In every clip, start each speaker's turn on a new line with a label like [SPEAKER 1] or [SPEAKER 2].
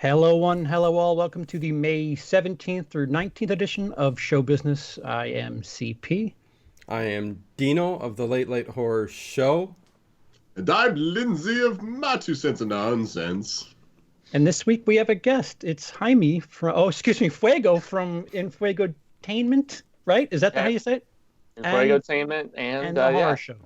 [SPEAKER 1] Hello, one, hello, all. Welcome to the May 17th through 19th edition of Show Business. I am CP.
[SPEAKER 2] I am Dino of the Late Late Horror Show.
[SPEAKER 3] And I'm Lindsay of My Two Cents of Nonsense.
[SPEAKER 1] And this week we have a guest. It's Jaime Fuego from Infuegotainment, right? Is that how you say it?
[SPEAKER 4] Infuegotainment
[SPEAKER 1] and the horror show.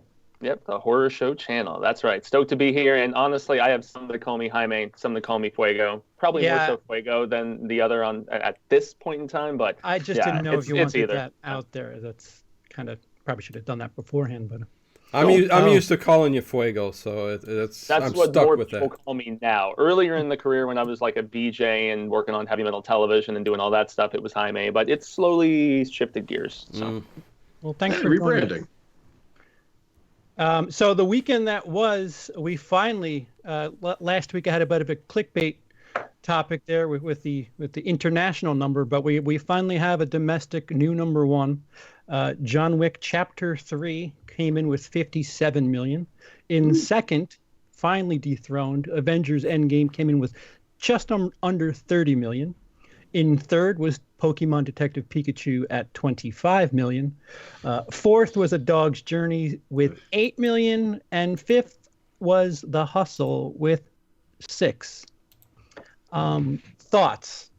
[SPEAKER 4] Yep, the horror show channel. That's right. Stoked to be here. And honestly, I have some that call me Jaime, some that call me Fuego. Probably more so Fuego than the other at this point in time. But
[SPEAKER 1] I just didn't know if you wanted that out there. That's kind of probably should have done that beforehand. But
[SPEAKER 2] I'm used to calling you Fuego, so
[SPEAKER 4] that's
[SPEAKER 2] I'm
[SPEAKER 4] what
[SPEAKER 2] stuck
[SPEAKER 4] more
[SPEAKER 2] with
[SPEAKER 4] people
[SPEAKER 2] that.
[SPEAKER 4] call me now. Earlier in the career, when I was like a BJ and working on heavy metal television and doing all that stuff, it was Jaime. But it's slowly shifted gears. So.
[SPEAKER 1] Well, thanks for
[SPEAKER 3] rebranding.
[SPEAKER 1] So the weekend that was, we finally last week I had a bit of a clickbait topic there with the international number, but we finally have a domestic new number one. John Wick Chapter 3 came in with 57 million. In second, finally dethroned, Avengers Endgame came in with just under 30 million. In third was Pokemon Detective Pikachu at 25 million. Fourth was A Dog's Journey with 8 million. And fifth was The Hustle with 6. Thoughts?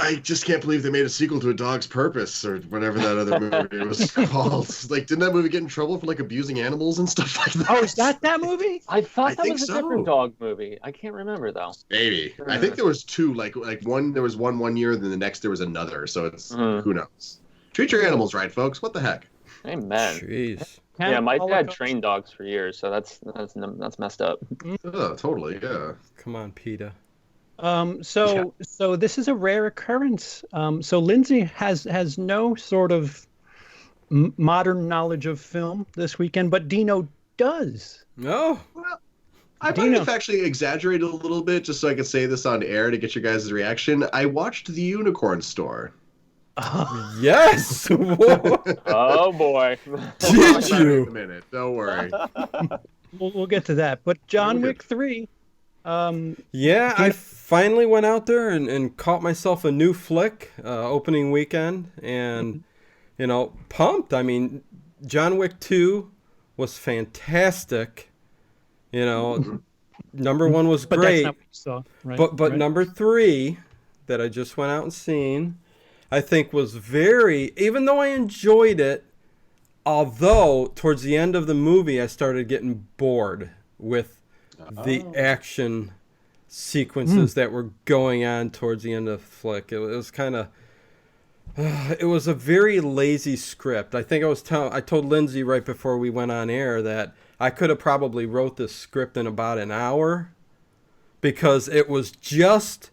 [SPEAKER 3] I just can't believe they made a sequel to A Dog's Purpose or whatever that other movie was called. Like, didn't that movie get in trouble for like abusing animals and stuff like that?
[SPEAKER 1] Oh, is that movie?
[SPEAKER 4] I thought that was a different dog movie. I can't remember though.
[SPEAKER 3] Maybe. I think there was two. Like one, there was one year, then the next there was another. So it's who knows. Treat your animals right, folks. What the heck?
[SPEAKER 4] Amen.
[SPEAKER 2] Jeez.
[SPEAKER 4] Yeah, my dad trained dogs for years, so that's messed up.
[SPEAKER 3] Oh, totally. Yeah.
[SPEAKER 2] Come on, PETA.
[SPEAKER 1] So this is a rare occurrence. So Lindsay has no sort of modern knowledge of film this weekend, but Dino does.
[SPEAKER 2] No.
[SPEAKER 3] Well, I might have actually exaggerated a little bit just so I could say this on air to get your guys' reaction. I watched The Unicorn Store.
[SPEAKER 2] Yes.
[SPEAKER 4] Oh boy.
[SPEAKER 2] Did you?
[SPEAKER 3] In a minute. Don't worry.
[SPEAKER 1] We'll get to that. But John Wick 3.
[SPEAKER 2] I finally went out there and caught myself a new flick opening weekend, and pumped. I mean, John Wick 2 was fantastic. Number 1 was
[SPEAKER 1] but
[SPEAKER 2] great.
[SPEAKER 1] That's not what you saw, right?
[SPEAKER 2] But number 3 that I just went out and seen, I think was even though I enjoyed it, although towards the end of the movie I started getting bored with the action sequences that were going on towards the end of the flick. It was kind of it was a very lazy script. I think I told Lindsay right before we went on air that I could have probably wrote this script in about an hour because it was just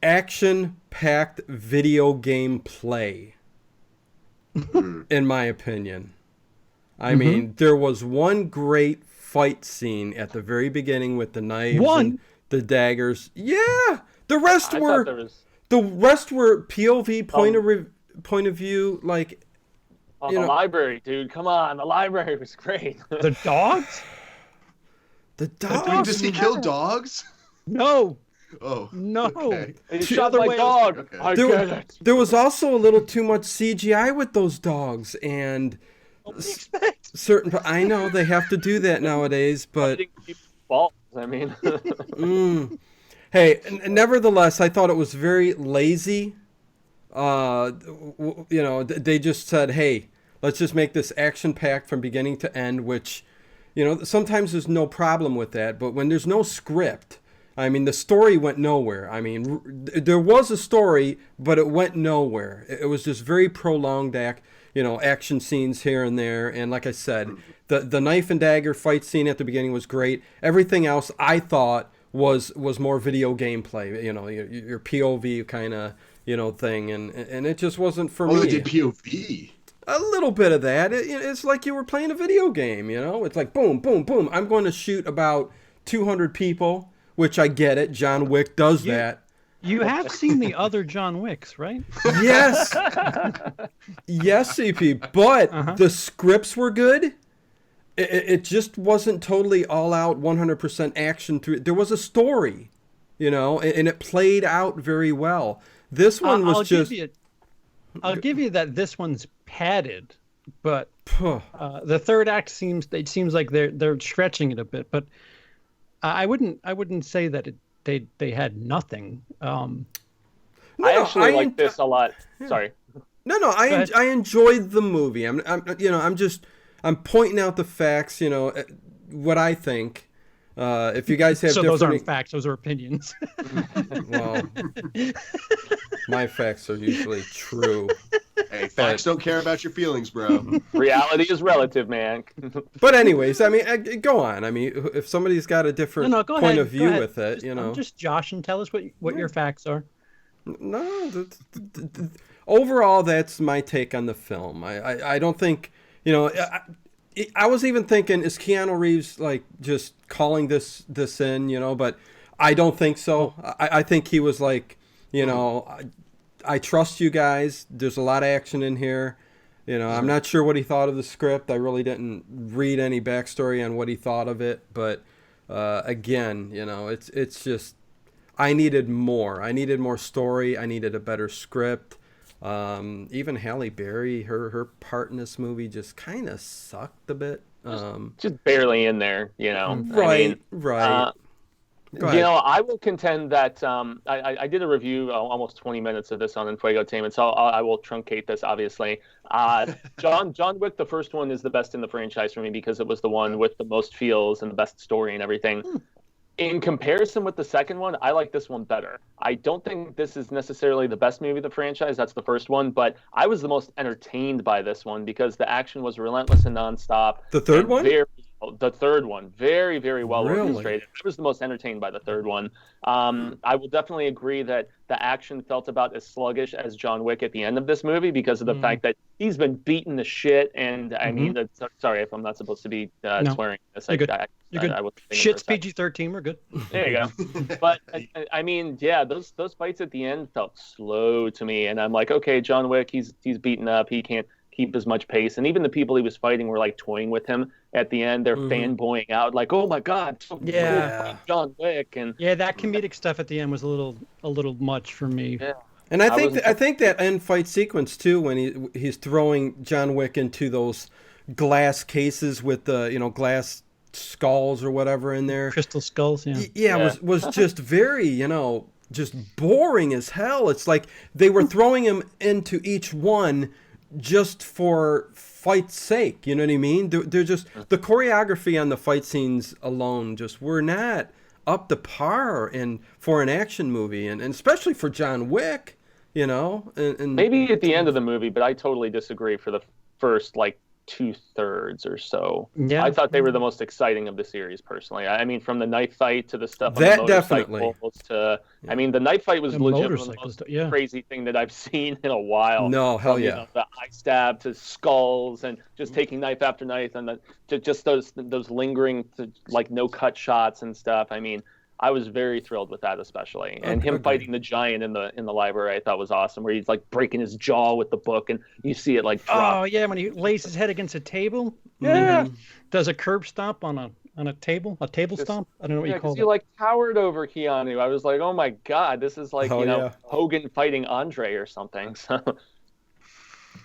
[SPEAKER 2] action-packed video game play, in my opinion. I mean, there was one great fight scene at the very beginning with the knives and the daggers. Yeah, the rest were POV point of view, like
[SPEAKER 4] the library, dude. Come on, the library was great.
[SPEAKER 1] The dogs?
[SPEAKER 2] The dogs?
[SPEAKER 3] Does he kill dogs?
[SPEAKER 1] No.
[SPEAKER 3] Oh,
[SPEAKER 1] no!
[SPEAKER 3] Okay.
[SPEAKER 4] He shot my dog. Okay. I get it.
[SPEAKER 2] There was also a little too much CGI with those dogs, and certain. I know they have to do that nowadays, but
[SPEAKER 4] balls. I mean,
[SPEAKER 2] hey, nevertheless, I thought it was very lazy. They just said, "Hey, let's just make this action-packed from beginning to end," which, sometimes there's no problem with that, but when there's no script. I mean, the story went nowhere. I mean, there was a story, but it went nowhere. It was just very prolonged action scenes here and there. And like I said, the knife and dagger fight scene at the beginning was great. Everything else I thought was more video gameplay. Your POV kind of thing, and it just wasn't for me.
[SPEAKER 3] Oh, they did POV.
[SPEAKER 2] A little bit of that. It's like you were playing a video game. It's like boom, boom, boom. I'm going to shoot about 200 people. Which I get it. John Wick does that.
[SPEAKER 1] You have seen the other John Wicks, right?
[SPEAKER 2] Yes. Yes, CP. But the scripts were good. it just wasn't totally all out 100% action through. There was a story, and it played out very well. This one was
[SPEAKER 1] I'll give you that this one's padded, but the third act seems like they're stretching it a bit. But I wouldn't say that they had nothing.
[SPEAKER 4] I actually like this a lot. Yeah. Sorry.
[SPEAKER 2] No, I enjoyed the movie. I'm pointing out the facts. What I think. If you guys have
[SPEAKER 1] those aren't facts; those are opinions.
[SPEAKER 2] Well, my facts are usually true.
[SPEAKER 3] Hey, facts don't care about your feelings, bro.
[SPEAKER 4] Reality is relative, man.
[SPEAKER 2] But anyways, I mean, go on. I mean, if somebody's got a different point of view with it,
[SPEAKER 1] just Josh and tell us what your facts are.
[SPEAKER 2] No, overall, that's my take on the film. I don't think, I was even thinking, is Keanu Reeves like just calling this in, but I don't think so. I think he was like, I trust you guys. There's a lot of action in here. I'm not sure what he thought of the script. I really didn't read any backstory on what he thought of it. But again, it's just, I needed more. I needed more story. I needed a better script. Even Halle Berry, her part in this movie just kind of sucked a bit.
[SPEAKER 4] Just barely in there,
[SPEAKER 2] Right, right.
[SPEAKER 4] I will contend that I did a review almost 20 minutes of this on Infuegotainment, so I will truncate this, obviously. John Wick, the first one, is the best in the franchise for me because it was the one with the most feels and the best story and everything. In comparison with the second one, I like this one better. I don't think this is necessarily the best movie of the franchise. That's the first one. But I was the most entertained by this one because the action was relentless and nonstop.
[SPEAKER 2] The third one?
[SPEAKER 4] The third one. Very, very well
[SPEAKER 2] Really?
[SPEAKER 4] orchestrated. I was the most entertained by the third one. I will definitely agree that the action felt about as sluggish as John Wick at the end of this movie because of the fact that he's been beaten to shit. And I mean, sorry if I'm not supposed to be swearing.
[SPEAKER 1] You're good. You're good. Shit's PG-13. We're good.
[SPEAKER 4] There you go. But I mean, yeah, those fights at the end felt slow to me, and I'm like, okay, John Wick, he's beaten up. He can't keep as much pace, and even the people he was fighting were like toying with him at the end. They're fanboying out, like, oh my god, so cool, John Wick, and
[SPEAKER 1] that comedic stuff at the end was a little much for me.
[SPEAKER 4] Yeah.
[SPEAKER 2] And I think that end fight sequence too, when he's throwing John Wick into those glass cases with the glass skulls or whatever in there,
[SPEAKER 1] crystal skulls,
[SPEAKER 2] was just very just boring as hell. It's like they were throwing him into each one just for fight's sake, you know what I mean? They're just, the choreography on the fight scenes alone just were not up to par for an action movie, and especially for John Wick, and
[SPEAKER 4] maybe at the end of the movie, but I totally disagree for the first 2/3 or so. Yeah. I thought they were the most exciting of the series, personally. I mean, from the knife fight to the stuff on the motorcycles I mean, the knife fight was legitimately the most crazy thing that I've seen in a while.
[SPEAKER 2] No, hell yeah.
[SPEAKER 4] The eye stab to skulls and just taking knife after knife and just those lingering no cut shots and stuff. I mean, I was very thrilled with that, especially, and him fighting the giant in the library, I thought was awesome. Where he's breaking his jaw with the book, and you see it drop.
[SPEAKER 1] Oh yeah, when he lays his head against a table. Yeah, does a curb stomp on a table, stomp. I don't know what you call it.
[SPEAKER 4] He towered over Keanu. I was like, oh my god, this is Hogan fighting Andre or something. So.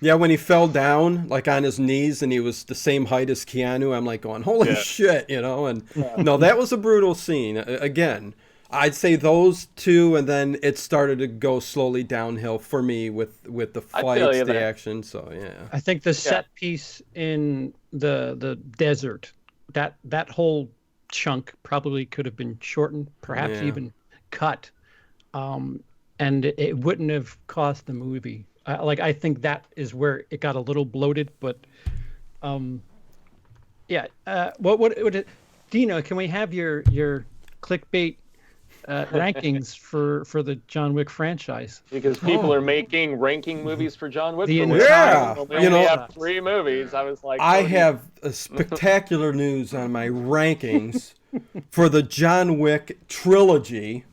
[SPEAKER 2] Yeah, when he fell down, on his knees, and he was the same height as Keanu, I'm going, holy shit, and no, that was a brutal scene. Again, I'd say those two, and then it started to go slowly downhill for me with the fights, the action, so yeah.
[SPEAKER 1] I think the set piece in the desert, that whole chunk probably could have been shortened, perhaps even cut, and it wouldn't have cost the movie. I think that is where it got a little bloated, but what Dino, can we have your clickbait rankings for the John Wick franchise?
[SPEAKER 4] Because people are making ranking movies for John Wick.
[SPEAKER 2] We only
[SPEAKER 4] have 3 movies. I was like,
[SPEAKER 2] I have a spectacular news on my rankings for the John Wick trilogy.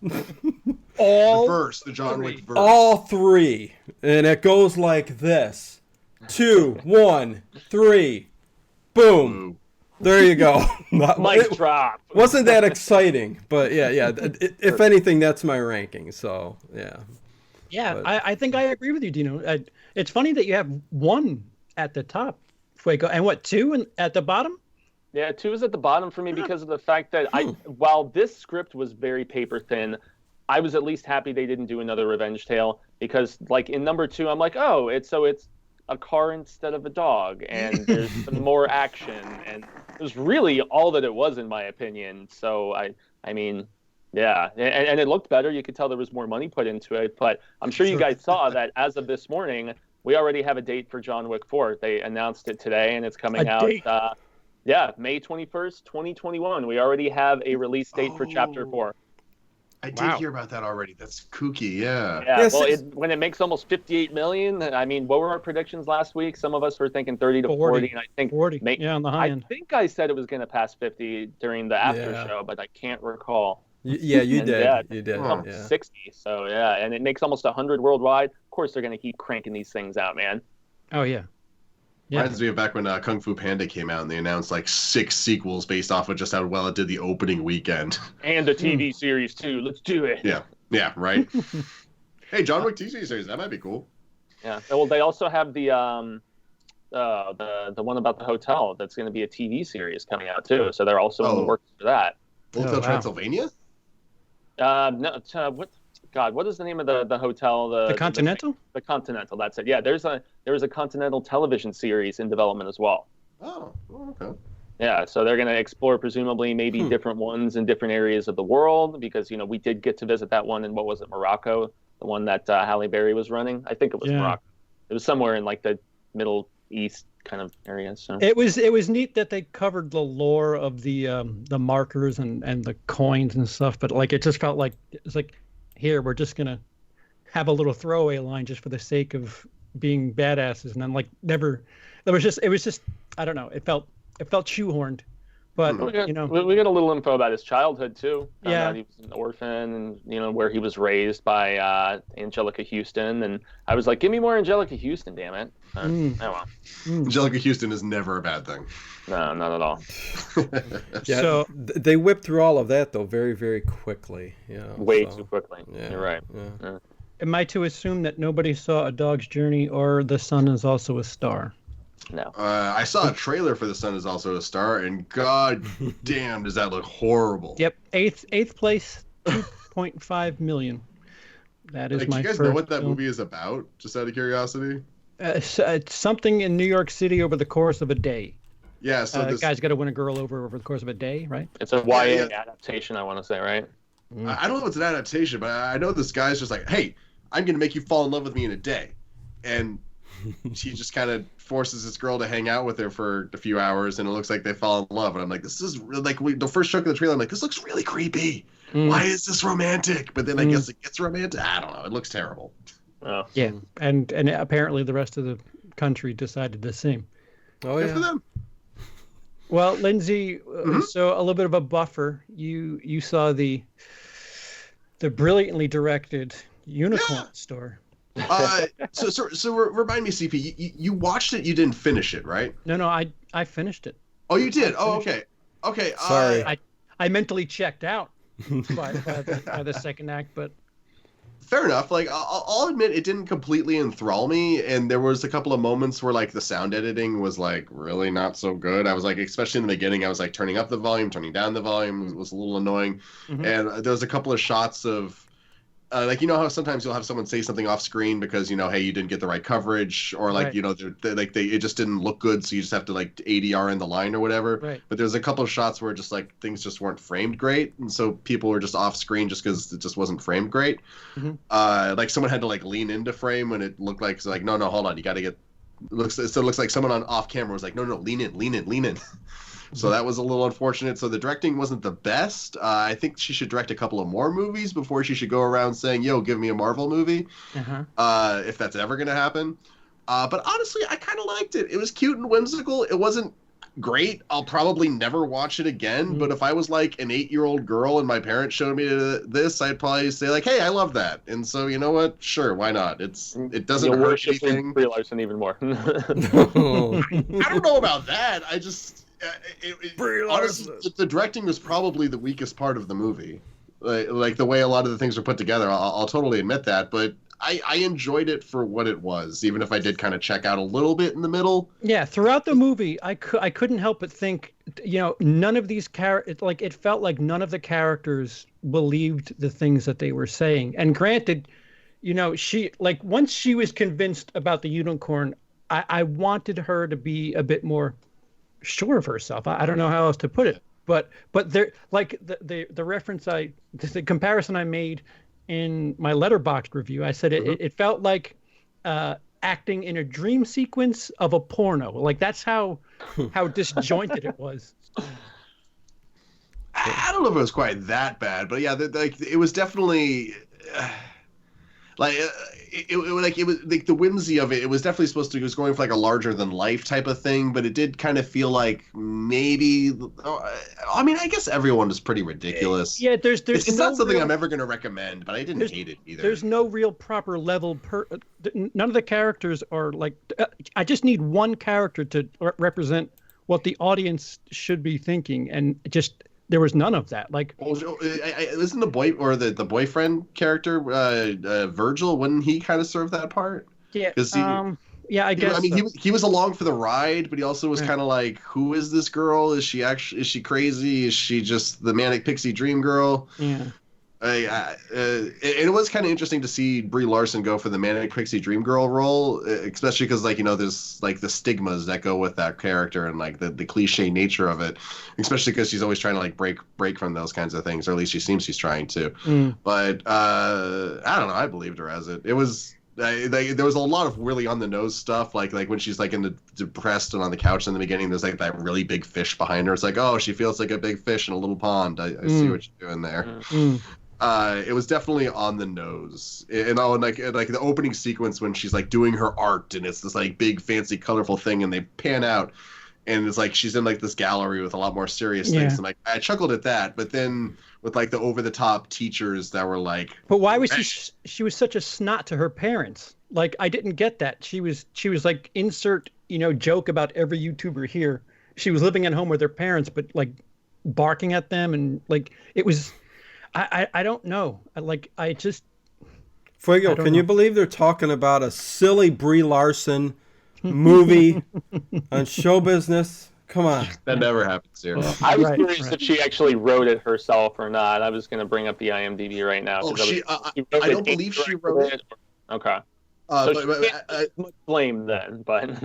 [SPEAKER 3] The John Wick verse.
[SPEAKER 2] All 3. And it goes like this. 2, 1, 3. Boom. There you go.
[SPEAKER 4] Mic drop.
[SPEAKER 2] Wasn't that exciting, but yeah. If anything, that's my ranking. So yeah.
[SPEAKER 1] Yeah,
[SPEAKER 2] But-
[SPEAKER 1] I think I agree with you, Dino. It's funny that you have one at the top, Fuego, and what, two at the bottom?
[SPEAKER 4] Yeah, 2 is at the bottom for me because of the fact that while this script was very paper thin, I was at least happy they didn't do another revenge tale because, like, in number 2, I'm like, oh, it's a car instead of a dog, and there's some more action, and it was really all that it was, in my opinion. So I mean, yeah, and it looked better. You could tell there was more money put into it, but I'm sure you guys saw that as of this morning, we already have a date for John Wick 4. They announced it today, and it's coming out. Yeah, May 21st, 2021. We already have a release date for Chapter 4.
[SPEAKER 3] I did hear about that already. That's kooky, yeah.
[SPEAKER 4] Yeah,
[SPEAKER 2] Yes,
[SPEAKER 4] well, when it makes almost 58 million, I mean, what were our predictions last week? Some of us were thinking 30 to 40, and I think
[SPEAKER 1] 40. Yeah, on the high end.
[SPEAKER 4] I think I said it was going to pass 50 during the after show, but I can't recall.
[SPEAKER 2] Yeah, you
[SPEAKER 4] And
[SPEAKER 2] did.
[SPEAKER 4] yeah,
[SPEAKER 2] You did.
[SPEAKER 4] Almost
[SPEAKER 2] Yeah.
[SPEAKER 4] 60. So yeah, and it makes almost 100 worldwide. Of course, they're going to keep cranking these things out, man.
[SPEAKER 1] Oh yeah.
[SPEAKER 3] Reminds me of back when Kung Fu Panda came out and they announced like 6 sequels based off of just how well it did the opening weekend.
[SPEAKER 4] And a TV series too. Let's do it.
[SPEAKER 3] Yeah, right. Hey, John Wick TV series, that might be cool.
[SPEAKER 4] Yeah. Well, they also have the one about the hotel that's going to be a TV series coming out too. So they're also in the works for that.
[SPEAKER 3] Hotel Transylvania?
[SPEAKER 4] No, what is the name of the hotel?
[SPEAKER 1] The Continental?
[SPEAKER 4] The Continental. That's it. Yeah, there was a Continental television series in development as well.
[SPEAKER 3] Oh, okay.
[SPEAKER 4] Yeah, so they're going to explore presumably maybe different ones in different areas of the world because we did get to visit that one in what was it, Morocco, the one that Halle Berry was running. I think it was Morocco. It was somewhere in like the Middle East kind of area. So
[SPEAKER 1] it was neat that they covered the lore of the markers and the coins and stuff, but like it just felt like it's like here we're just gonna have a little throwaway line just for the sake of being badasses, and then like never. It was just I don't know. It felt shoehorned, but
[SPEAKER 4] we got a little info about his childhood too. Found out he was an orphan, and where he was raised by Angelica Houston, and I was like, give me more Angelica Houston, damn it. Oh well.
[SPEAKER 3] Angelica Houston is never a bad thing.
[SPEAKER 4] No, not at all.
[SPEAKER 2] Yeah,
[SPEAKER 1] so
[SPEAKER 2] they whipped through all of that though very, very quickly.
[SPEAKER 4] Way too quickly.
[SPEAKER 2] Yeah,
[SPEAKER 4] You're right.
[SPEAKER 2] Yeah.
[SPEAKER 1] am I to assume that nobody saw A Dog's Journey or The Sun Is Also a Star?
[SPEAKER 4] No.
[SPEAKER 3] I saw a trailer for The Sun Is Also a Star, and god damn, does that look horrible.
[SPEAKER 1] Yep, eighth place, 2.5 million. That is
[SPEAKER 3] like,
[SPEAKER 1] my
[SPEAKER 3] do you guys
[SPEAKER 1] first
[SPEAKER 3] know what that
[SPEAKER 1] film.
[SPEAKER 3] movie is about? Just out of curiosity.
[SPEAKER 1] It's something in New York City over the course of a day.
[SPEAKER 3] Yeah, so this
[SPEAKER 1] guy's got to win a girl over the course of a day, right?
[SPEAKER 4] It's a YA adaptation, I want to say, right?
[SPEAKER 3] I don't know if it's an adaptation, but I know this guy's just like, hey, I'm gonna make you fall in love with me in a day, and she just kind of forces this girl to hang out with her for a few hours, and it looks like they fall in love. And I'm like, this is really, like the first chunk of the trailer. I'm like, this looks really creepy. Why is this romantic? But then I guess it gets romantic. I don't know. It looks terrible.
[SPEAKER 4] Oh.
[SPEAKER 1] Yeah, and apparently the rest of the country decided the same.
[SPEAKER 2] Oh
[SPEAKER 3] Good for
[SPEAKER 2] yeah.
[SPEAKER 3] them.
[SPEAKER 1] Well, Lindsay, so a little bit of a buffer. You saw the brilliantly directed Unicorn Store.
[SPEAKER 3] So remind me, CP, you watched it. You didn't finish it, right?
[SPEAKER 1] No, I finished it.
[SPEAKER 3] Oh, you did. Oh, okay. Okay.
[SPEAKER 2] Sorry.
[SPEAKER 1] I mentally checked out by the second act, but
[SPEAKER 3] Fair enough. Like, I'll admit it didn't completely enthrall me, and there was a couple of moments where like the sound editing was like really not so good. I was like, especially in the beginning, I was like turning up the volume, turning down the volume. It was a little annoying, and there was a couple of shots of. Like, how sometimes you'll have someone say something off screen because, hey, you didn't get the right coverage, or like,
[SPEAKER 1] Right.
[SPEAKER 3] it just didn't look good. So you just have to like ADR in the line or whatever.
[SPEAKER 1] Right.
[SPEAKER 3] But there's a couple of shots where just like things just weren't framed great. And so people were just off screen just because it just wasn't framed great. Like someone had to like lean into frame when it looked like, no, hold on. You got to get, it looks like someone on off camera was like, no, lean in. So that was a little unfortunate. So the directing wasn't the best. I think she should direct a couple of more movies before she should go around saying, yo, give me a Marvel movie, if that's ever going to happen. But honestly, I kind of liked it. It was cute and whimsical. It wasn't great. I'll probably never watch it again. But if I was like an 8-year-old girl and my parents showed me this, I'd probably say like, hey, I love that. And so, you know what? Sure, why not? It doesn't hurt anything.
[SPEAKER 4] Brie Larson even more.
[SPEAKER 3] I don't know about that. Honestly, the directing was probably the weakest part of the movie. Like the way a lot of the things were put together, I'll totally admit that. But I enjoyed it for what it was, even if I did kind of check out a little bit in the middle.
[SPEAKER 1] Yeah, throughout the movie, I couldn't help but think, none of these characters, like it felt like none of the characters believed the things that they were saying. And granted, she like once she was convinced about the unicorn, I wanted her to be a bit more sure of herself. I don't know how else to put it, but there, like the reference the comparison I made in my Letterboxd review, I said it felt like acting in a dream sequence of a porno. Like that's how disjointed it was.
[SPEAKER 3] I don't know if it was quite that bad, but yeah, it was definitely it was like the whimsy of it. It was definitely supposed to. It was going for like a larger than life type of thing, but it did kind of feel like maybe. I mean, I guess everyone was pretty ridiculous.
[SPEAKER 1] Yeah, it's
[SPEAKER 3] no not something I'm ever going to recommend, but I didn't hate it either.
[SPEAKER 1] There's no real proper level none of the characters are like. I just need one character to represent what the audience should be thinking, and just. There was none of that. Like,
[SPEAKER 3] isn't the boy or the boyfriend character Virgil? Wouldn't he kind of serve that part?
[SPEAKER 1] Yeah. Yeah, I guess.
[SPEAKER 3] I mean, he was along for the ride, but he also was kind of like, who is this girl? Is she crazy? Is she just the manic pixie dream girl?
[SPEAKER 1] Yeah.
[SPEAKER 3] It was kind of interesting to see Brie Larson go for the manic pixie dream girl role, especially because there's like the stigmas that go with that character and like the cliche nature of it, especially because she's always trying to like break from those kinds of things, or at least she seems she's trying to. But I don't know, I believed her as it. It was there was a lot of really on the nose stuff, like when she's like in the depressed and on the couch in the beginning. There's like that really big fish behind her. It's like, oh, she feels like a big fish in a little pond. I see what you're doing there. It was definitely on the nose, and like the opening sequence when she's like doing her art, and it's this like big fancy colorful thing, and they pan out, and it's like she's in like this gallery with a lot more serious things, and like I chuckled at that, but then with like the over the top teachers that were like,
[SPEAKER 1] but why was she was such a snot to her parents? Like I didn't get that. She was like insert joke about every YouTuber here. She was living at home with her parents, but like barking at them, and like it was. I don't know. I just.
[SPEAKER 2] Fuego, can you believe they're talking about a silly Brie Larson movie on show business? Come on.
[SPEAKER 3] That never happens here.
[SPEAKER 4] I was curious if she actually wrote it herself or not. I was going to bring up the IMDb right now.
[SPEAKER 3] I don't believe she wrote it.
[SPEAKER 4] Okay. So much blame then, but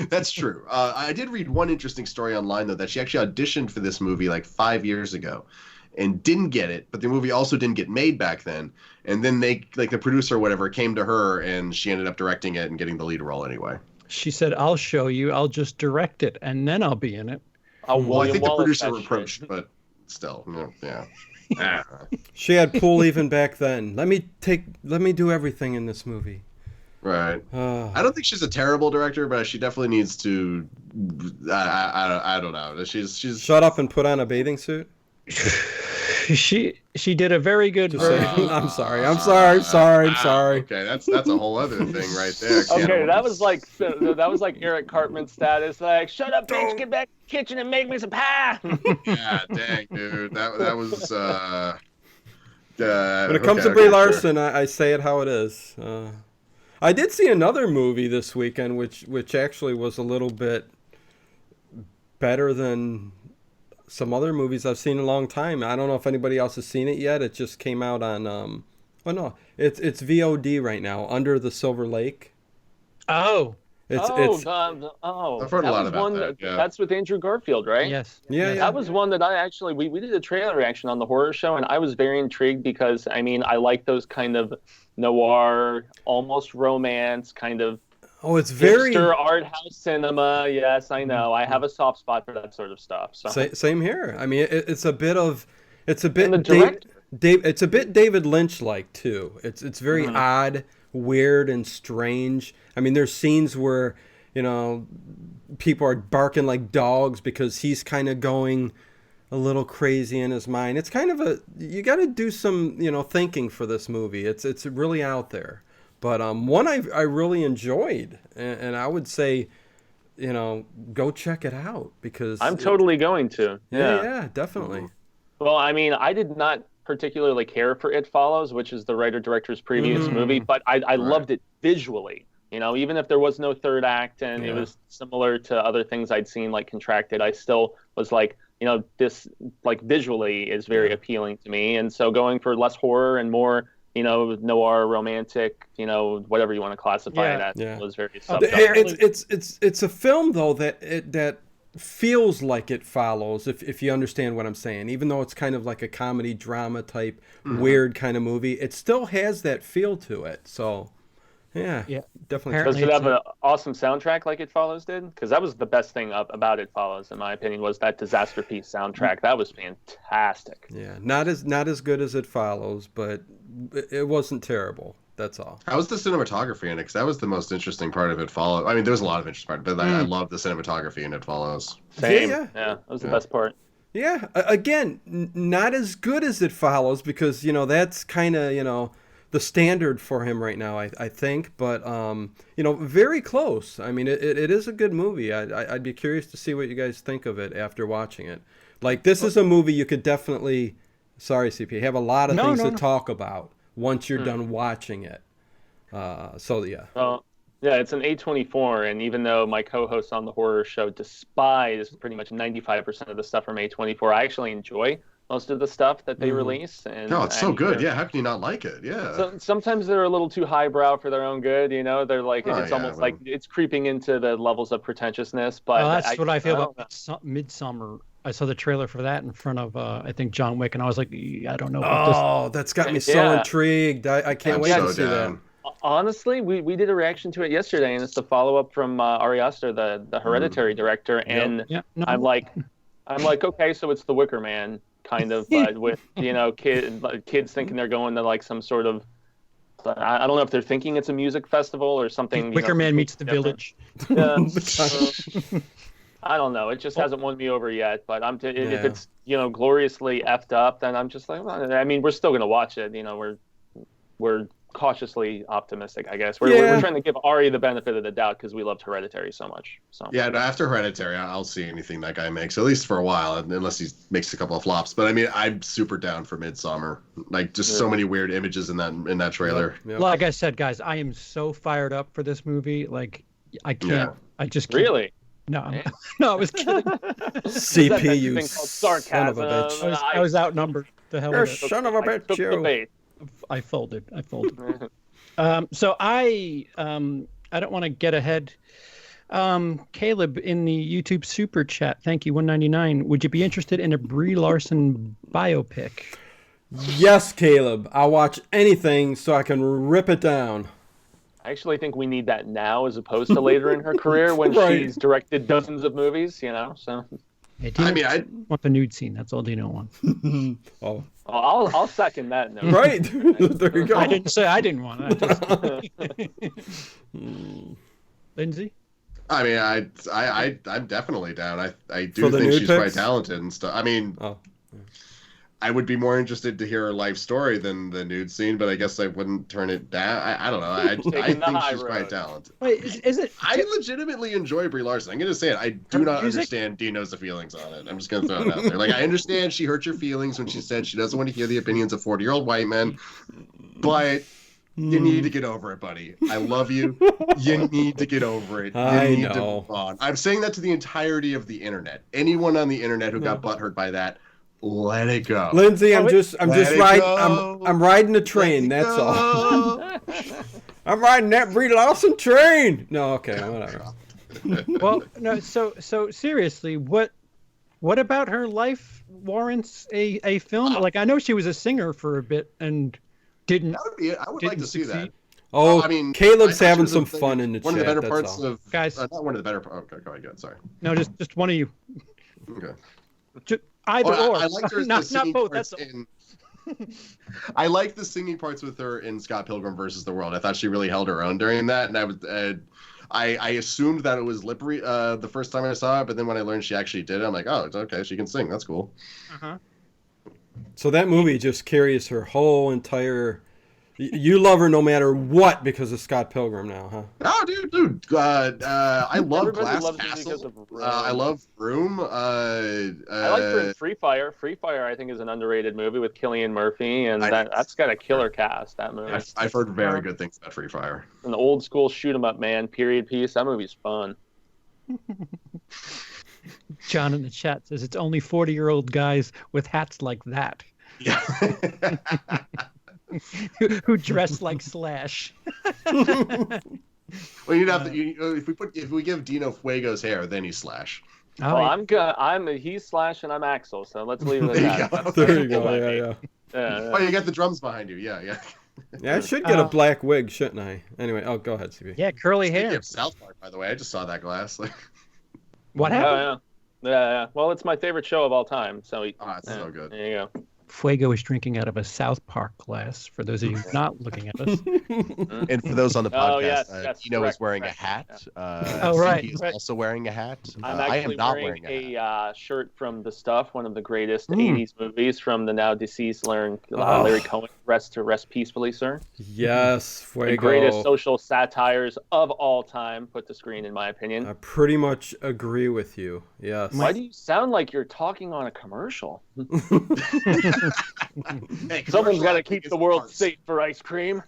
[SPEAKER 3] that's true. I did read one interesting story online though that she actually auditioned for this movie like 5 years ago. And didn't get it, but the movie also didn't get made back then. And then they, like the producer or whatever, came to her, and she ended up directing it and getting the lead role anyway.
[SPEAKER 1] She said, "I'll show you. I'll just direct it, and then I'll be in it."
[SPEAKER 3] Well, I think the producer approached, but still, yeah.
[SPEAKER 2] She had pull even back then. Let me do everything in this movie.
[SPEAKER 3] Right. I don't think she's a terrible director, but she definitely needs to. I don't know. She's
[SPEAKER 2] shut up and put on a bathing suit.
[SPEAKER 1] She did a very good version.
[SPEAKER 2] I'm sorry.
[SPEAKER 3] Okay, that's a whole other thing right there.
[SPEAKER 4] Okay, that was like Eric Cartman status. Like, shut up, bitch, get back to the kitchen and make me some pie.
[SPEAKER 3] Yeah, dang, dude, that was.
[SPEAKER 2] When it comes to Brie Larson, sure. I say it how it is. I did see another movie this weekend, which actually was a little bit better than some other movies I've seen in a long time. I don't know if anybody else has seen it yet. It just came out on it's VOD right now, Under the Silver Lake.
[SPEAKER 1] Oh.
[SPEAKER 3] I've heard a lot about that. Yeah.
[SPEAKER 4] That's with Andrew Garfield, right?
[SPEAKER 1] Yes.
[SPEAKER 2] Yeah.
[SPEAKER 4] That was one that I actually we did a trailer reaction on the horror show, and I was very intrigued because I mean I like those kind of noir, almost romance kind of.
[SPEAKER 2] Oh, it's very
[SPEAKER 4] art house cinema. Yes, I know. I have a soft spot for that sort of stuff. So.
[SPEAKER 2] Same here. I mean, it's a bit David Lynch like too. It's very odd, weird, and strange. I mean, there's scenes where people are barking like dogs because he's kind of going a little crazy in his mind. It's kind of you got to do some thinking for this movie. It's really out there. But one I really enjoyed, and I would say, go check it out because
[SPEAKER 4] I'm totally going to.
[SPEAKER 2] yeah, definitely.
[SPEAKER 4] Well, I mean, I did not particularly care for It Follows, which is the writer-director's previous movie, but I loved it visually. Even if there was no third act and it was similar to other things I'd seen like Contracted, I still was like, this like visually is very appealing to me. And so going for less horror and more, noir, romantic, whatever you want to classify it as, was very
[SPEAKER 2] It's a film though that feels like It Follows, if you understand what I'm saying. Even though it's kind of like a comedy drama type weird kind of movie, it still has that feel to it. So yeah, definitely.
[SPEAKER 4] Does it have an awesome soundtrack like It Follows did? Because that was the best thing about It Follows, in my opinion, was that Disaster Piece soundtrack. That was fantastic.
[SPEAKER 2] Yeah, not as good as It Follows, but it wasn't terrible. That's all.
[SPEAKER 3] How was the cinematography in it? Because that was the most interesting part of It Follows. I mean, there was a lot of interesting parts, but I love the cinematography in It Follows.
[SPEAKER 4] Same. Yeah, that was the best part.
[SPEAKER 2] Yeah, again, not as good as It Follows because that's kind of the standard for him right now, I think, but very close. I mean, it is a good movie. I'd be curious to see what you guys think of it after watching it. Like, this is a movie you could definitely, sorry CP, have a lot of things to talk about once you're done watching it. So yeah.
[SPEAKER 4] Well, yeah, it's an A24, and even though my co-hosts on the horror show despise pretty much 95% of the stuff from A24, I actually enjoy most of the stuff that they release. And
[SPEAKER 3] no, it's so good. Yeah, how can you not like it? Yeah.
[SPEAKER 4] So, sometimes they're a little too highbrow for their own good. They're like it's almost like it's creeping into the levels of pretentiousness. But
[SPEAKER 1] that's what I feel about Midsummer. I saw the trailer for that in front of I think John Wick, and I was like, I don't know. About
[SPEAKER 2] that's got me so intrigued. I can't wait to see that.
[SPEAKER 4] Honestly, we did a reaction to it yesterday, and it's the follow-up from Ari Aster, the Hereditary director, and I'm like, okay, so it's The Wicker Man. Kind of, but with kids thinking they're going to like some sort of, I don't know if they're thinking it's a music festival or something.
[SPEAKER 1] Wicker Man meets the Village.
[SPEAKER 4] I don't know. It just hasn't won me over yet. But if it's gloriously effed up, then I'm just like, well, I mean, we're still gonna watch it. We're cautiously optimistic, I guess. We're trying to give Ari the benefit of the doubt because we loved Hereditary so much. So
[SPEAKER 3] yeah, after Hereditary, I'll see anything that guy makes, at least for a while, unless he makes a couple of flops. But I mean, I'm super down for Midsummer. Like, just so many weird images in that trailer.
[SPEAKER 1] Yep. Like I said, guys, I am so fired up for this movie. Like, I can't. I just can't.
[SPEAKER 4] Really.
[SPEAKER 1] No, no, I was kidding.
[SPEAKER 2] CP, you son of a bitch.
[SPEAKER 1] I was outnumbered. The hell with it.
[SPEAKER 2] Son of a bitch, you.
[SPEAKER 1] I folded. So I don't want to get ahead. Caleb in the YouTube super chat, thank you, 199. Would you be interested in a Brie Larson biopic?
[SPEAKER 2] Yes, Caleb. I'll watch anything so I can rip it down.
[SPEAKER 4] I actually think we need that now as opposed to later in her career when she's directed dozens of movies, So.
[SPEAKER 1] Hey, I want the nude scene. That's all Dino wants.
[SPEAKER 4] I'll second that note.
[SPEAKER 2] Right. There you go.
[SPEAKER 1] I didn't say I didn't want it. Lindsay?
[SPEAKER 3] I mean, I'm definitely down. I do think she's quite talented and stuff. I mean, I would be more interested to hear her life story than the nude scene, but I guess I wouldn't turn it down. I don't know. I think she's quite talented.
[SPEAKER 1] Wait, is it?
[SPEAKER 3] I legitimately enjoy Brie Larson. I'm going to say it. I do not understand Dino's feelings on it. I'm just going to throw it out there. Like, I understand she hurt your feelings when she said she doesn't want to hear the opinions of 40-year-old white men, but you need to get over it, buddy. I love you. You need to get over it. You need to move on. I'm saying that to the entirety of the internet. Anyone on the internet who got butthurt by that, let it go.
[SPEAKER 2] Lindsay, I'm just riding. I'm riding a train. That's all. I'm riding that Brie Larson train. No, okay, whatever.
[SPEAKER 1] Well, no. So seriously, what about her life warrants a film? Like, I know she was a singer for a bit and didn't.
[SPEAKER 3] I would like to see that.
[SPEAKER 2] Oh, I mean, Caleb's having some fun in the chat.
[SPEAKER 3] One of the better parts
[SPEAKER 2] of
[SPEAKER 3] guys. Not one of the better. Okay, go ahead. Sorry.
[SPEAKER 1] No, just one of you.
[SPEAKER 3] Okay.
[SPEAKER 1] Either or.
[SPEAKER 3] I liked her
[SPEAKER 1] not both. That's
[SPEAKER 3] I liked the singing parts with her in Scott Pilgrim versus the World. I thought she really held her own during that, and I assumed that it was lip the first time I saw it, but then when I learned she actually did it, I'm like, oh, it's okay, she can sing. That's cool.
[SPEAKER 2] So that movie just carries her whole entire You love her no matter what because of Scott Pilgrim now, huh?
[SPEAKER 3] Oh, dude. I love
[SPEAKER 4] Everybody
[SPEAKER 3] Glass
[SPEAKER 4] loves her because
[SPEAKER 3] Castle.
[SPEAKER 4] of Room.
[SPEAKER 3] I love Room.
[SPEAKER 4] I like her in Free Fire. Free Fire, I think, is an underrated movie with Cillian Murphy, and that's got a killer cast. That movie.
[SPEAKER 3] I've heard very good things about Free Fire.
[SPEAKER 4] An old school shoot 'em up, man. Period piece. That movie's fun.
[SPEAKER 1] John in the chat says it's only 40-year-old guys with hats like that
[SPEAKER 3] Yeah.
[SPEAKER 1] who dress like Slash.
[SPEAKER 3] Well, you'd have to. If we give Dino Fuego's hair, then he's Slash.
[SPEAKER 1] Oh,
[SPEAKER 4] Well, I'm good. He's Slash and I'm Axel, so let's leave it at that.
[SPEAKER 2] There you go. Yeah.
[SPEAKER 4] Yeah.
[SPEAKER 3] Oh, you got the drums behind you. Yeah.
[SPEAKER 2] Yeah, I should get a black wig, shouldn't I? Anyway, go ahead, CB.
[SPEAKER 1] yeah, curly
[SPEAKER 3] Speaking
[SPEAKER 1] hair.
[SPEAKER 3] of South Park, by the way, I just saw that Glass.
[SPEAKER 1] What happened?
[SPEAKER 4] Yeah. Well, it's my favorite show of all time. So
[SPEAKER 3] It's so good.
[SPEAKER 4] There you go.
[SPEAKER 1] Fuego is drinking out of a South Park glass, for those of you not looking at us.
[SPEAKER 5] And for those on the podcast,
[SPEAKER 4] yes,
[SPEAKER 5] Dino
[SPEAKER 4] correct,
[SPEAKER 5] is wearing
[SPEAKER 4] correct,
[SPEAKER 5] a hat.
[SPEAKER 1] Oh, right,
[SPEAKER 5] He is
[SPEAKER 1] right.
[SPEAKER 5] also wearing a hat.
[SPEAKER 4] I'm
[SPEAKER 5] I
[SPEAKER 4] actually
[SPEAKER 5] am not
[SPEAKER 4] wearing
[SPEAKER 5] wearing a hat.
[SPEAKER 4] a shirt from The Stuff, one of the greatest 80s movies from the now deceased Larry Cohen. Rest peacefully, sir.
[SPEAKER 2] Yes, Fuego.
[SPEAKER 4] The greatest social satires of all time put to screen, in my opinion.
[SPEAKER 2] I pretty much agree with you. Yes.
[SPEAKER 4] Why do you sound like you're talking on a commercial?
[SPEAKER 3] Hey,
[SPEAKER 4] Someone's got to
[SPEAKER 3] commercial
[SPEAKER 4] keep
[SPEAKER 3] acting
[SPEAKER 4] the
[SPEAKER 3] is
[SPEAKER 4] world
[SPEAKER 3] parts.
[SPEAKER 4] safe for ice cream.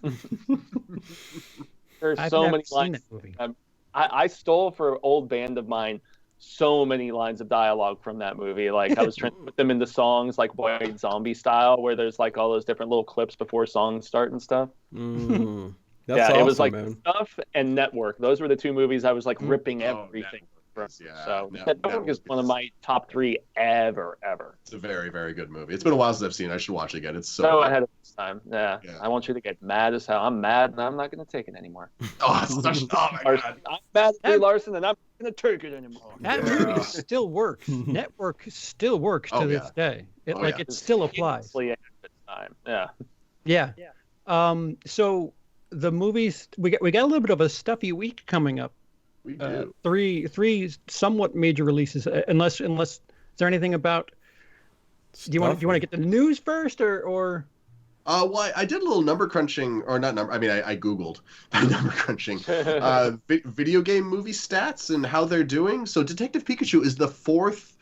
[SPEAKER 4] There's
[SPEAKER 1] I've
[SPEAKER 4] so
[SPEAKER 1] never
[SPEAKER 4] many
[SPEAKER 1] seen
[SPEAKER 4] lines.
[SPEAKER 1] that movie.
[SPEAKER 4] I stole for an old band of mine so many lines of dialogue from that movie. Like I was trying to put them into songs like White Zombie style, where there's like all those different little clips before songs start and stuff.
[SPEAKER 2] That's
[SPEAKER 4] yeah,
[SPEAKER 2] awesome,
[SPEAKER 4] it was like
[SPEAKER 2] man.
[SPEAKER 4] Stuff and Network. Those were the two movies I was like ripping
[SPEAKER 3] Oh,
[SPEAKER 4] everything from.
[SPEAKER 3] Yeah,
[SPEAKER 4] So
[SPEAKER 3] Network
[SPEAKER 4] Network is one of my top 3 ever.
[SPEAKER 3] It's a very, very good movie. It's been a while since I've seen it. I should watch it again. It's so
[SPEAKER 4] So
[SPEAKER 3] good.
[SPEAKER 4] ahead of this time. Yeah. I want you to get mad as hell. I'm mad and I'm not going to take it anymore.
[SPEAKER 3] Oh, it's such, oh my
[SPEAKER 4] Larson,
[SPEAKER 3] God.
[SPEAKER 4] I'm mad at Brie Larson and I'm not going to take it anymore.
[SPEAKER 1] That movie still works. Network still works to this day. It still applies.
[SPEAKER 4] Ahead of its time. Yeah.
[SPEAKER 1] Yeah. So the movies, we got a little bit of a stuffy week coming up.
[SPEAKER 3] We do.
[SPEAKER 1] Three somewhat major releases. Unless is there anything about? Do you want to get the news first or?
[SPEAKER 3] Well, I did a little number crunching, or not number. I mean, I googled number crunching, video game movie stats and how they're doing. So, Detective Pikachu is the 4th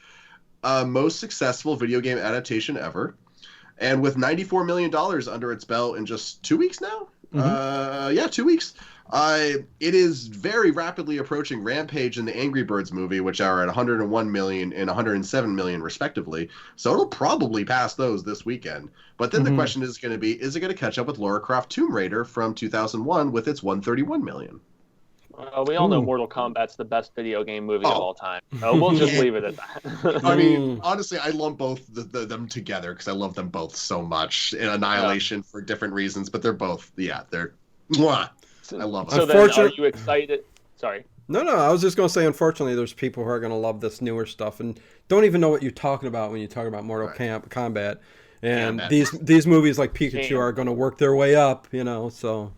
[SPEAKER 3] most successful video game adaptation ever, and with $94 million under its belt in just 2 weeks now. 2 weeks. It is very rapidly approaching Rampage and the Angry Birds movie, which are at 101 million and 107 million respectively. So it'll probably pass those this weekend. But then the question is going to be, is it going to catch up with Lara Croft Tomb Raider from 2001 with its 131 million?
[SPEAKER 4] Well, we all know Mortal Kombat's the best video game movie of all time. So we'll just leave it at that.
[SPEAKER 3] I mean, honestly, I lump both them together because I love them both so much. In Annihilation for different reasons, but they're both, they're mwah. I love them.
[SPEAKER 4] So then, are you excited? Sorry.
[SPEAKER 2] No, I was just going to say, unfortunately, there's people who are going to love this newer stuff and don't even know what you're talking about when you talk about Mortal Kombat. And these movies like Pikachu are going to work their way up, so...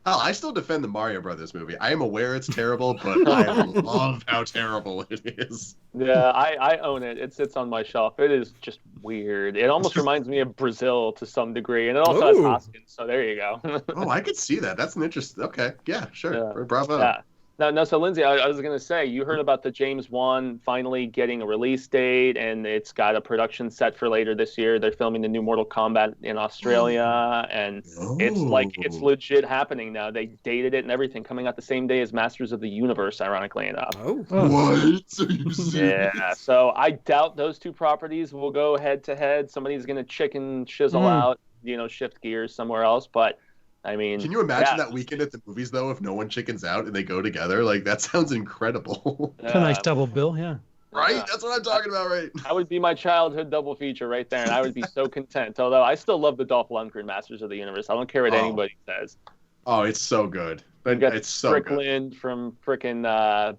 [SPEAKER 3] Oh, I still defend the Mario Brothers movie. I am aware it's terrible, but I love how terrible it is.
[SPEAKER 4] Yeah, I own it. It sits on my shelf. It is just weird. It almost reminds me of Brazil to some degree, and it also has Hoskins. So there you go.
[SPEAKER 3] Oh, I could see that. That's an interesting. Okay, yeah, sure. Yeah. Bravo.
[SPEAKER 4] Yeah. No. So Lindsay, I was going to say, you heard about the James Wan finally getting a release date, and it's got a production set for later this year. They're filming the new Mortal Kombat in Australia, and it's legit happening now. They dated it and everything, coming out the same day as Masters of the Universe, ironically enough.
[SPEAKER 3] What? Are you serious?
[SPEAKER 4] Yeah. So I doubt those two properties will go head to head. Somebody's going to chicken shizzle out, shift gears somewhere else, but. I mean,
[SPEAKER 3] can you imagine that weekend at the movies though, if no one chickens out and they go together? Like that sounds incredible.
[SPEAKER 1] It's a nice double bill, yeah.
[SPEAKER 3] Right? That's what I'm talking about, right?
[SPEAKER 4] That would be my childhood double feature right there, and I would be so content. Although I still love the Dolph Lundgren Masters of the Universe. I don't care what anybody says.
[SPEAKER 3] Oh, it's so good.
[SPEAKER 4] But
[SPEAKER 3] it's so
[SPEAKER 4] Strickland good. From frickin'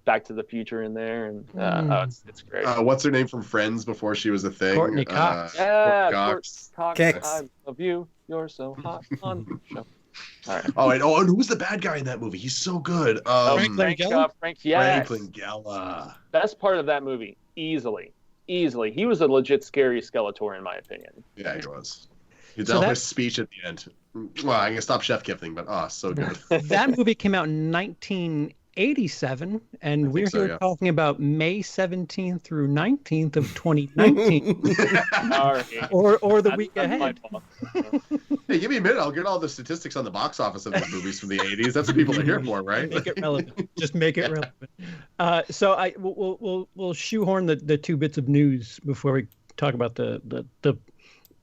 [SPEAKER 4] Back to the Future in there, and it's great.
[SPEAKER 3] What's her name from Friends before she was a thing?
[SPEAKER 1] Courtney Cox.
[SPEAKER 4] Cox.
[SPEAKER 2] Kex.
[SPEAKER 4] I love you. You're so hot on the show. All right.
[SPEAKER 3] Oh, and who's the bad guy in that movie? He's so good.
[SPEAKER 1] Frank Langella?
[SPEAKER 4] Yes.
[SPEAKER 3] Frank Langella.
[SPEAKER 4] Best part of that movie, easily. He was a legit scary Skeletor, in my opinion.
[SPEAKER 3] Yeah, he was. His
[SPEAKER 1] So
[SPEAKER 3] Elvis speech at the end. Well, I'm gonna stop chef gifting, but so good.
[SPEAKER 1] that movie came out in 1987, and we're
[SPEAKER 3] so,
[SPEAKER 1] here
[SPEAKER 3] yeah.
[SPEAKER 1] talking about May 17th through 19th of 2019,
[SPEAKER 4] Sorry.
[SPEAKER 1] or the
[SPEAKER 4] That's-
[SPEAKER 1] week
[SPEAKER 4] that's my
[SPEAKER 1] ahead.
[SPEAKER 4] fault.
[SPEAKER 3] Hey, give me a minute. I'll get all the statistics on the box office of these movies from the 80s. That's what people are here for, right?
[SPEAKER 1] Make it relevant. Just make it relevant. So we'll shoehorn the two bits of news before we talk about the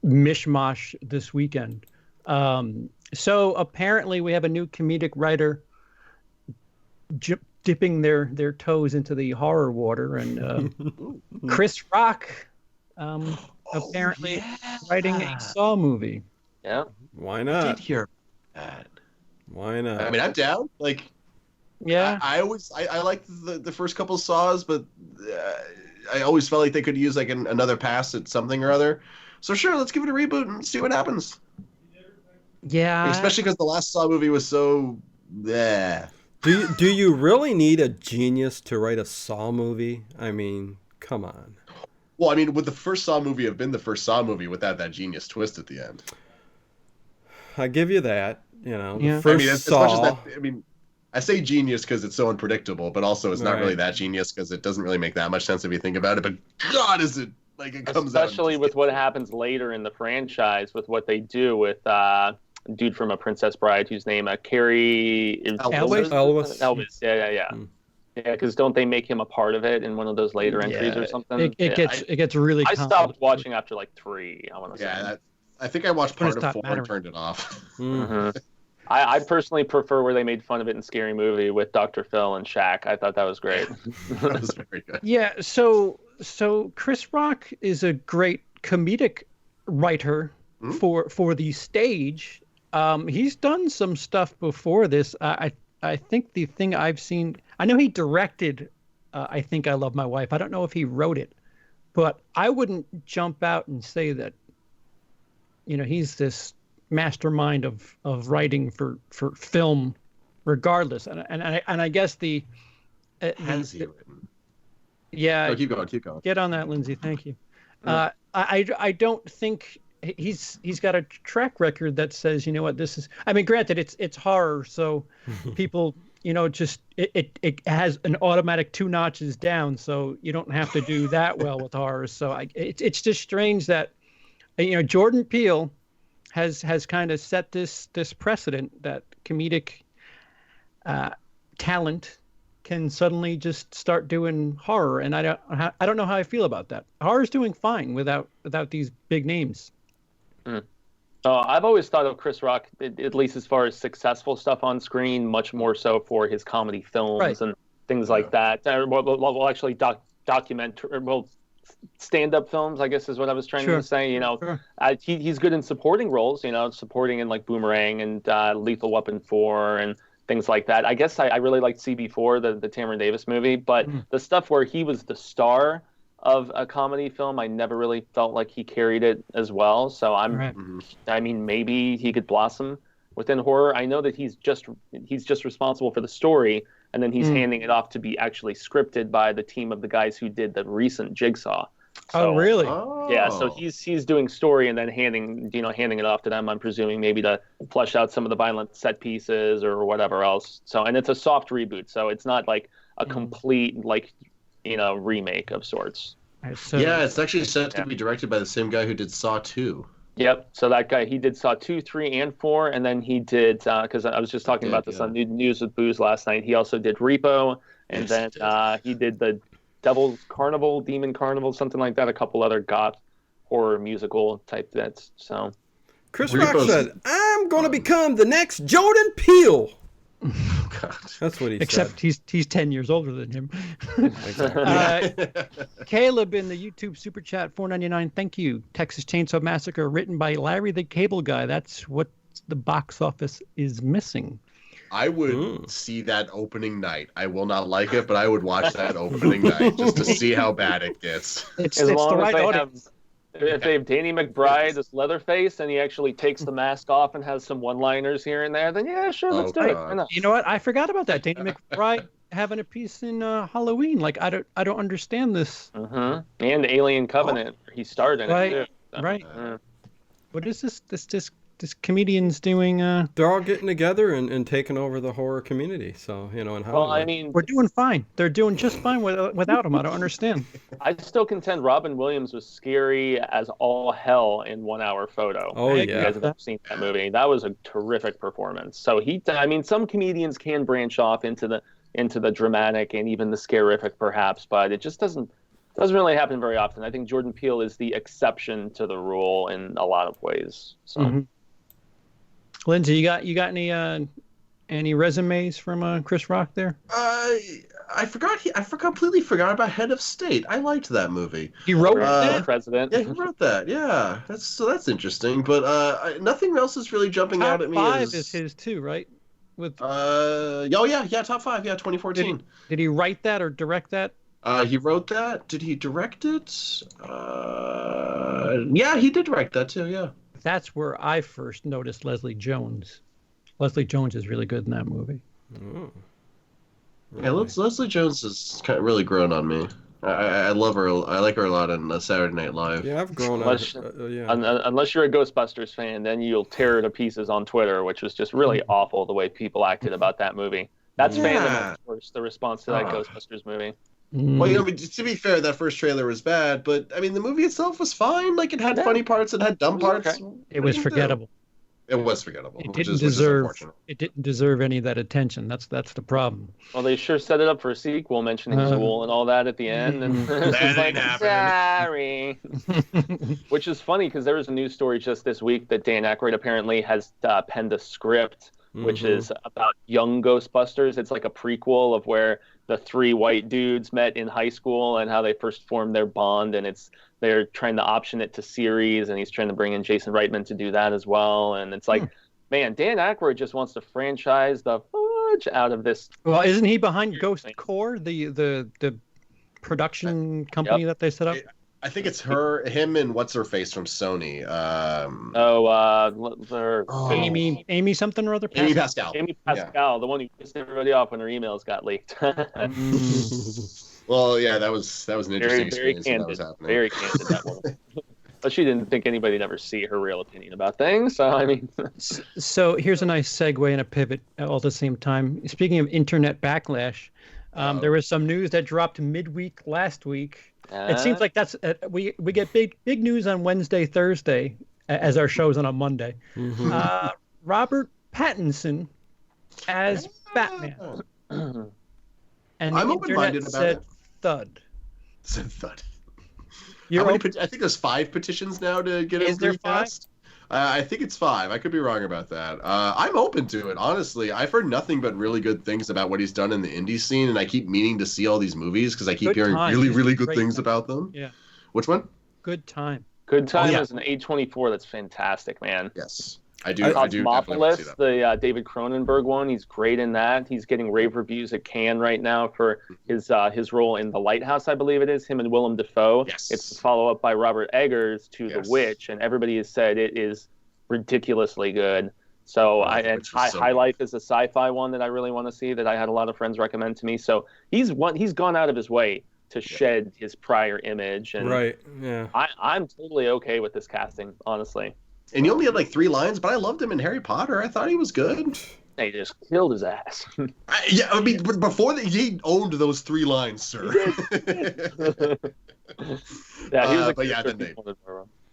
[SPEAKER 1] mishmash this weekend. So apparently we have a new comedic writer dipping their toes into the horror water, and Chris Rock apparently writing a Saw movie.
[SPEAKER 4] Yeah.
[SPEAKER 2] Why
[SPEAKER 5] I
[SPEAKER 2] not?
[SPEAKER 5] did hear that.
[SPEAKER 2] Why not?
[SPEAKER 3] I mean, I'm down. Like,
[SPEAKER 1] Yeah.
[SPEAKER 3] I liked the first couple of Saws, but I always felt like they could use like another pass at something or other. So sure, let's give it a reboot and see what happens.
[SPEAKER 1] Yeah.
[SPEAKER 3] Especially because the last Saw movie was so. Bleh.
[SPEAKER 2] Do you really need a genius to write a Saw movie? I mean, come on.
[SPEAKER 3] Well, I mean, would the first Saw movie have been the first Saw movie without that genius twist at the end?
[SPEAKER 2] I give you that. You know,
[SPEAKER 1] Yeah.
[SPEAKER 2] the first
[SPEAKER 3] as
[SPEAKER 2] Saw.
[SPEAKER 3] much as that, I mean, I say genius because it's so unpredictable, but also it's not really
[SPEAKER 2] Right.
[SPEAKER 3] that genius because it doesn't really make that much sense if you think about it. But God, is it like it comes out.
[SPEAKER 4] Especially with what happens later in the franchise, with what they do with dude from A Princess Bride, whose name Carrie
[SPEAKER 1] Elwes?
[SPEAKER 4] Elwes. Yeah.
[SPEAKER 2] Hmm.
[SPEAKER 4] Yeah, because don't they make him a part of it in one of those later entries or something?
[SPEAKER 1] It gets really.
[SPEAKER 4] I stopped watching after like 3. I want to say.
[SPEAKER 3] Yeah, I think I watched
[SPEAKER 1] When
[SPEAKER 3] part
[SPEAKER 1] it
[SPEAKER 3] of
[SPEAKER 1] stopped
[SPEAKER 3] 4
[SPEAKER 1] mattering.
[SPEAKER 3] and turned it off.
[SPEAKER 2] Mm.
[SPEAKER 4] I personally prefer where they made fun of it in Scary Movie with Dr. Phil and Shaq. I thought that was great.
[SPEAKER 3] That was very good.
[SPEAKER 1] Yeah. So Chris Rock is a great comedic writer for the stage. He's done some stuff before this. I think the thing I've seen, I know he directed I Think I Love My Wife. I don't know if he wrote it, but I wouldn't jump out and say that, he's this mastermind of writing for film regardless. And I guess
[SPEAKER 3] Has he written?
[SPEAKER 1] yeah,
[SPEAKER 3] Oh, keep going.
[SPEAKER 1] get on that, Lindsay. Thank you. I don't think he's got a track record that says, you know what, this is, I mean, granted it's horror, so people, just it has an automatic 2 notches down, so you don't have to do that well with horror. So it's just strange that Jordan Peele has kind of set this precedent that comedic talent can suddenly just start doing horror, and I don't know how I feel about that. Horror's doing fine without these big names.
[SPEAKER 4] I've always thought of Chris Rock, at least as far as successful stuff on screen, much more so for his comedy films and things like that. Well, actually, stand-up films, I guess is what I was trying to say. He's good in supporting roles. Supporting in like Boomerang and Lethal Weapon 4 and things like that. I guess I really liked CB4, the Cameron Davis movie, but the stuff where he was the star of a comedy film, I never really felt like he carried it as well. So I mean, maybe he could blossom within horror. I know that he's just responsible for the story, and then he's handing it off to be actually scripted by the team of the guys who did the recent Jigsaw. So,
[SPEAKER 1] oh, really?
[SPEAKER 4] Yeah, so he's doing story and then handing it off to them. I'm presuming maybe to flesh out some of the violent set pieces or whatever else. So, and it's a soft reboot, so it's not like a complete remake of sorts.
[SPEAKER 3] Yeah, it's actually set to be directed by the same guy who did Saw 2.
[SPEAKER 4] Yep. So that guy, he did Saw 2, 3, and 4, and then he did because I was just talking about this on News with Booze last night. He also did Repo, and then he did the Devil's Carnival, Demon Carnival, something like that. A couple other goth horror musical type bits. So
[SPEAKER 2] Chris Rock said, "I'm going to become the next Jordan Peele."
[SPEAKER 3] God.
[SPEAKER 2] That's what he
[SPEAKER 1] Except
[SPEAKER 2] said.
[SPEAKER 1] he's 10 years older than him. Caleb in the YouTube super chat, $4.99. Thank you. Texas Chainsaw Massacre, written by Larry the Cable Guy. That's what the box office is missing.
[SPEAKER 3] I would see that opening night. I will not like it, but I would watch that opening night just to see how bad it gets.
[SPEAKER 1] It's
[SPEAKER 4] as
[SPEAKER 1] the
[SPEAKER 4] long
[SPEAKER 1] right
[SPEAKER 4] as they
[SPEAKER 1] audience.
[SPEAKER 4] if they have Danny McBride as Leatherface and he actually takes the mask off and has some one-liners here and there, then yeah, sure, let's do it. Why not?
[SPEAKER 1] You know what? I forgot about that. Danny McBride having a piece in Halloween. Like I don't understand this.
[SPEAKER 4] And Alien Covenant, he starred in it too. So,
[SPEAKER 1] Right. What is this comedian's doing?
[SPEAKER 2] They're all getting together and taking over the horror community. So, in
[SPEAKER 4] Well,
[SPEAKER 2] Hollywood.
[SPEAKER 4] I mean,
[SPEAKER 1] We're doing fine. They're doing just fine without him. I don't understand.
[SPEAKER 4] I still contend Robin Williams was scary as all hell in 1 Hour Photo.
[SPEAKER 2] Oh,
[SPEAKER 4] If
[SPEAKER 2] yeah.
[SPEAKER 4] you guys have ever seen that movie, that was a terrific performance. So I mean, some comedians can branch off into the dramatic and even the scarific, perhaps, but it just doesn't really happen very often. I think Jordan Peele is the exception to the rule in a lot of ways. So.
[SPEAKER 1] Mm-hmm. Lindsay, you got any resumes from Chris Rock there?
[SPEAKER 3] I completely forgot about Head of State. I liked that movie.
[SPEAKER 1] He wrote
[SPEAKER 4] The President.
[SPEAKER 3] Yeah, he wrote that. Yeah, that's interesting. But nothing else is really jumping out at me.
[SPEAKER 1] Top 5 is his too, right? With
[SPEAKER 3] top 5. Yeah, 2014.
[SPEAKER 1] Did he write that or direct that?
[SPEAKER 3] He wrote that. Did he direct it? Yeah, he did direct that too. Yeah.
[SPEAKER 1] That's where I first noticed Leslie Jones. Leslie Jones is really good in that movie.
[SPEAKER 2] Oh.
[SPEAKER 3] Yeah, Leslie Jones has kind of really grown on me. I love her. I like her a lot on Saturday Night Live.
[SPEAKER 2] Yeah, I've grown
[SPEAKER 4] Unless,
[SPEAKER 2] up. Yeah.
[SPEAKER 4] unless you're a Ghostbusters fan, then you'll tear her to pieces on Twitter, which was just really awful the way people acted about that movie. That's fandom, of course, the response to that Ghostbusters movie.
[SPEAKER 3] Well, to be fair, that first trailer was bad, but I mean, the movie itself was fine. Like, it had funny parts, it had dumb parts.
[SPEAKER 4] Okay.
[SPEAKER 1] It was forgettable.
[SPEAKER 3] It was forgettable.
[SPEAKER 1] It
[SPEAKER 3] which
[SPEAKER 1] didn't
[SPEAKER 3] is
[SPEAKER 1] deserve.
[SPEAKER 3] unfortunate.
[SPEAKER 1] It didn't deserve any of that attention. That's the problem.
[SPEAKER 4] Well, they sure set it up for a sequel, mentioning Zool and all that at the end. And
[SPEAKER 3] That ain't happening.
[SPEAKER 4] sorry. Which is funny because there was a news story just this week that Dan Aykroyd apparently has penned a script, which is about young Ghostbusters. It's like a prequel of where the 3 white dudes met in high school and how they first formed their bond, and they're trying to option it to series, and he's trying to bring in Jason Reitman to do that as well. And it's like, man, Dan Aykroyd just wants to franchise the fudge out of this.
[SPEAKER 1] Well, isn't he behind Ghost Core, the production company that they set up?
[SPEAKER 3] I think it's him, and what's her face from Sony.
[SPEAKER 1] Amy something or other.
[SPEAKER 3] Amy Pascal.
[SPEAKER 4] Amy Pascal, the one who pissed everybody off when her emails got leaked.
[SPEAKER 3] Well, yeah, that was an interesting experience when that was happening.
[SPEAKER 4] Very candid, that woman. But she didn't think anybody'd ever see her real opinion about things. So, I mean.
[SPEAKER 1] So here's a nice segue and a pivot all at the same time. Speaking of internet backlash, there was some news that dropped midweek last week. It seems like that's we get big news on Wednesday, Thursday, as our show's on a Monday. Robert Pattinson as Batman. And
[SPEAKER 3] I'm
[SPEAKER 1] the
[SPEAKER 3] open-minded
[SPEAKER 1] internet
[SPEAKER 3] about
[SPEAKER 1] said
[SPEAKER 3] it.
[SPEAKER 1] thud.
[SPEAKER 3] Said thud.
[SPEAKER 1] You're
[SPEAKER 3] I think there's 5 petitions now to get
[SPEAKER 1] Is
[SPEAKER 3] it
[SPEAKER 1] there
[SPEAKER 3] recast. I think it's 5. I could be wrong about that. I'm open to it, honestly. I've heard nothing but really good things about what he's done in the indie scene, and I keep meaning to see all these movies because I keep hearing really good things about them.
[SPEAKER 1] Yeah.
[SPEAKER 3] Which one?
[SPEAKER 1] Good Time.
[SPEAKER 4] Good Time is an A24 that's fantastic, man.
[SPEAKER 3] Yes. I do definitely see that.
[SPEAKER 4] The David Cronenberg one, he's great in that. He's getting rave reviews at Cannes right now for his role in The Lighthouse, I believe it is, him and Willem Dafoe.
[SPEAKER 3] Yes.
[SPEAKER 4] It's a follow-up by Robert Eggers to The Witch, and everybody has said it is ridiculously good. So High Life is a sci-fi one that I really want to see that I had a lot of friends recommend to me. So he's gone out of his way to shed his prior image. And
[SPEAKER 2] right, yeah.
[SPEAKER 4] I'm totally okay with this casting, honestly.
[SPEAKER 3] And he only had like 3 lines, but I loved him in Harry Potter. I thought he was good.
[SPEAKER 4] They just killed his ass.
[SPEAKER 3] I mean, before he owned those 3 lines, sir.
[SPEAKER 4] Yeah, he was a
[SPEAKER 3] but yeah,
[SPEAKER 4] good
[SPEAKER 3] the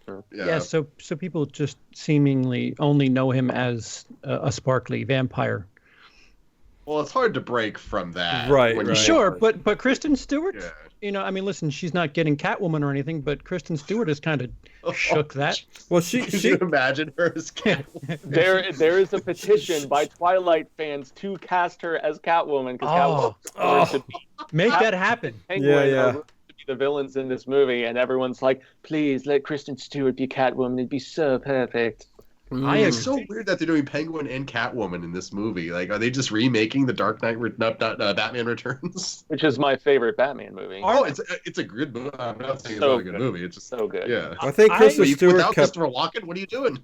[SPEAKER 3] name.
[SPEAKER 1] Yeah, so people just seemingly only know him as a sparkly vampire.
[SPEAKER 3] Well, it's hard to break from that.
[SPEAKER 2] Right.
[SPEAKER 1] Sure, but Kristen Stewart,
[SPEAKER 3] Yeah.
[SPEAKER 1] I mean, listen, she's not getting Catwoman or anything, but Kristen Stewart has kind of shook that.
[SPEAKER 2] Well,
[SPEAKER 3] Can you imagine her as Catwoman?
[SPEAKER 4] There is a petition by Twilight fans to cast her as Catwoman because Catwoman should be
[SPEAKER 1] Make that happen.
[SPEAKER 4] Penguin are to be the villains in this movie, and everyone's like, "Please let Kristen Stewart be Catwoman. It'd be so perfect."
[SPEAKER 3] It's so weird that they're doing Penguin and Catwoman in this movie. Like, are they just remaking the Dark Knight, Batman Returns?
[SPEAKER 4] Which is my favorite Batman movie.
[SPEAKER 3] Oh, it's a good movie. I'm not saying it's not a good movie. It's just
[SPEAKER 4] so good.
[SPEAKER 3] Yeah.
[SPEAKER 2] I think Kristen Stewart
[SPEAKER 3] without
[SPEAKER 2] kept.
[SPEAKER 3] Christopher Walken, what are you doing?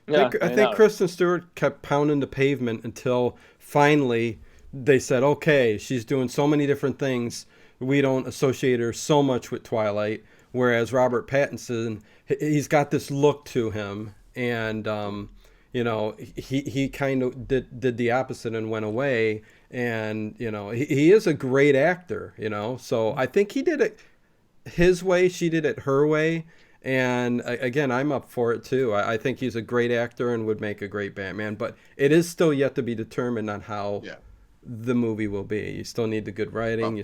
[SPEAKER 2] I think Kristen Stewart kept pounding the pavement until finally they said, "Okay, she's doing so many different things. We don't associate her so much with Twilight." Whereas Robert Pattinson, he's got this look to him and he kind of did the opposite and went away. And he is a great actor. So I think he did it his way, she did it her way. And again, I'm up for it too. I think he's a great actor and would make a great Batman, but it is still yet to be determined on how the movie will be. You still need the good writing,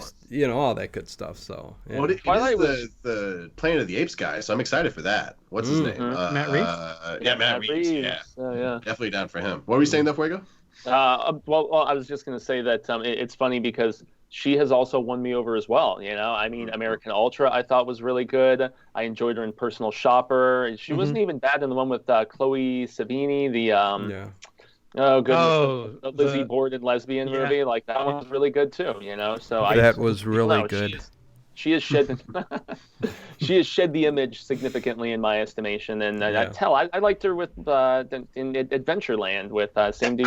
[SPEAKER 2] all that good stuff. So
[SPEAKER 3] well, it is the Planet of the Apes guy, so I'm excited for that. What's his name?
[SPEAKER 1] Matt Reeves.
[SPEAKER 3] Matt Reeves. Yeah.
[SPEAKER 4] Yeah,
[SPEAKER 3] Definitely down for him. What were you saying, though, Fuego?
[SPEAKER 4] Well, I was just going to say that it's funny because she has also won me over as well. I mean, American Ultra I thought was really good. I enjoyed her in Personal Shopper. She wasn't even bad in the one with Chloe Sevigny, the Lizzie Borden lesbian movie. Like that one was really good too. So
[SPEAKER 2] that was really good.
[SPEAKER 4] She has shed the image significantly in my estimation, and I liked her with in Adventureland with same dude.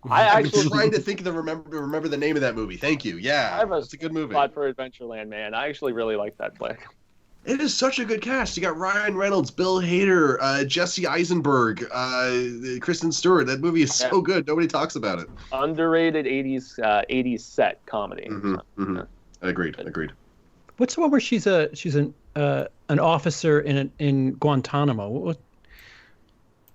[SPEAKER 3] I was trying to think of remember the name of that movie. Thank you. Yeah, it's a good movie.
[SPEAKER 4] For Adventureland, man. I actually really like that flick.
[SPEAKER 3] It is such a good cast. You got Ryan Reynolds, Bill Hader, Jesse Eisenberg, Kristen Stewart. That movie is so good. Nobody talks about it.
[SPEAKER 4] Underrated 80s set comedy.
[SPEAKER 3] Agreed.
[SPEAKER 1] What's the one where she's an officer in Guantanamo?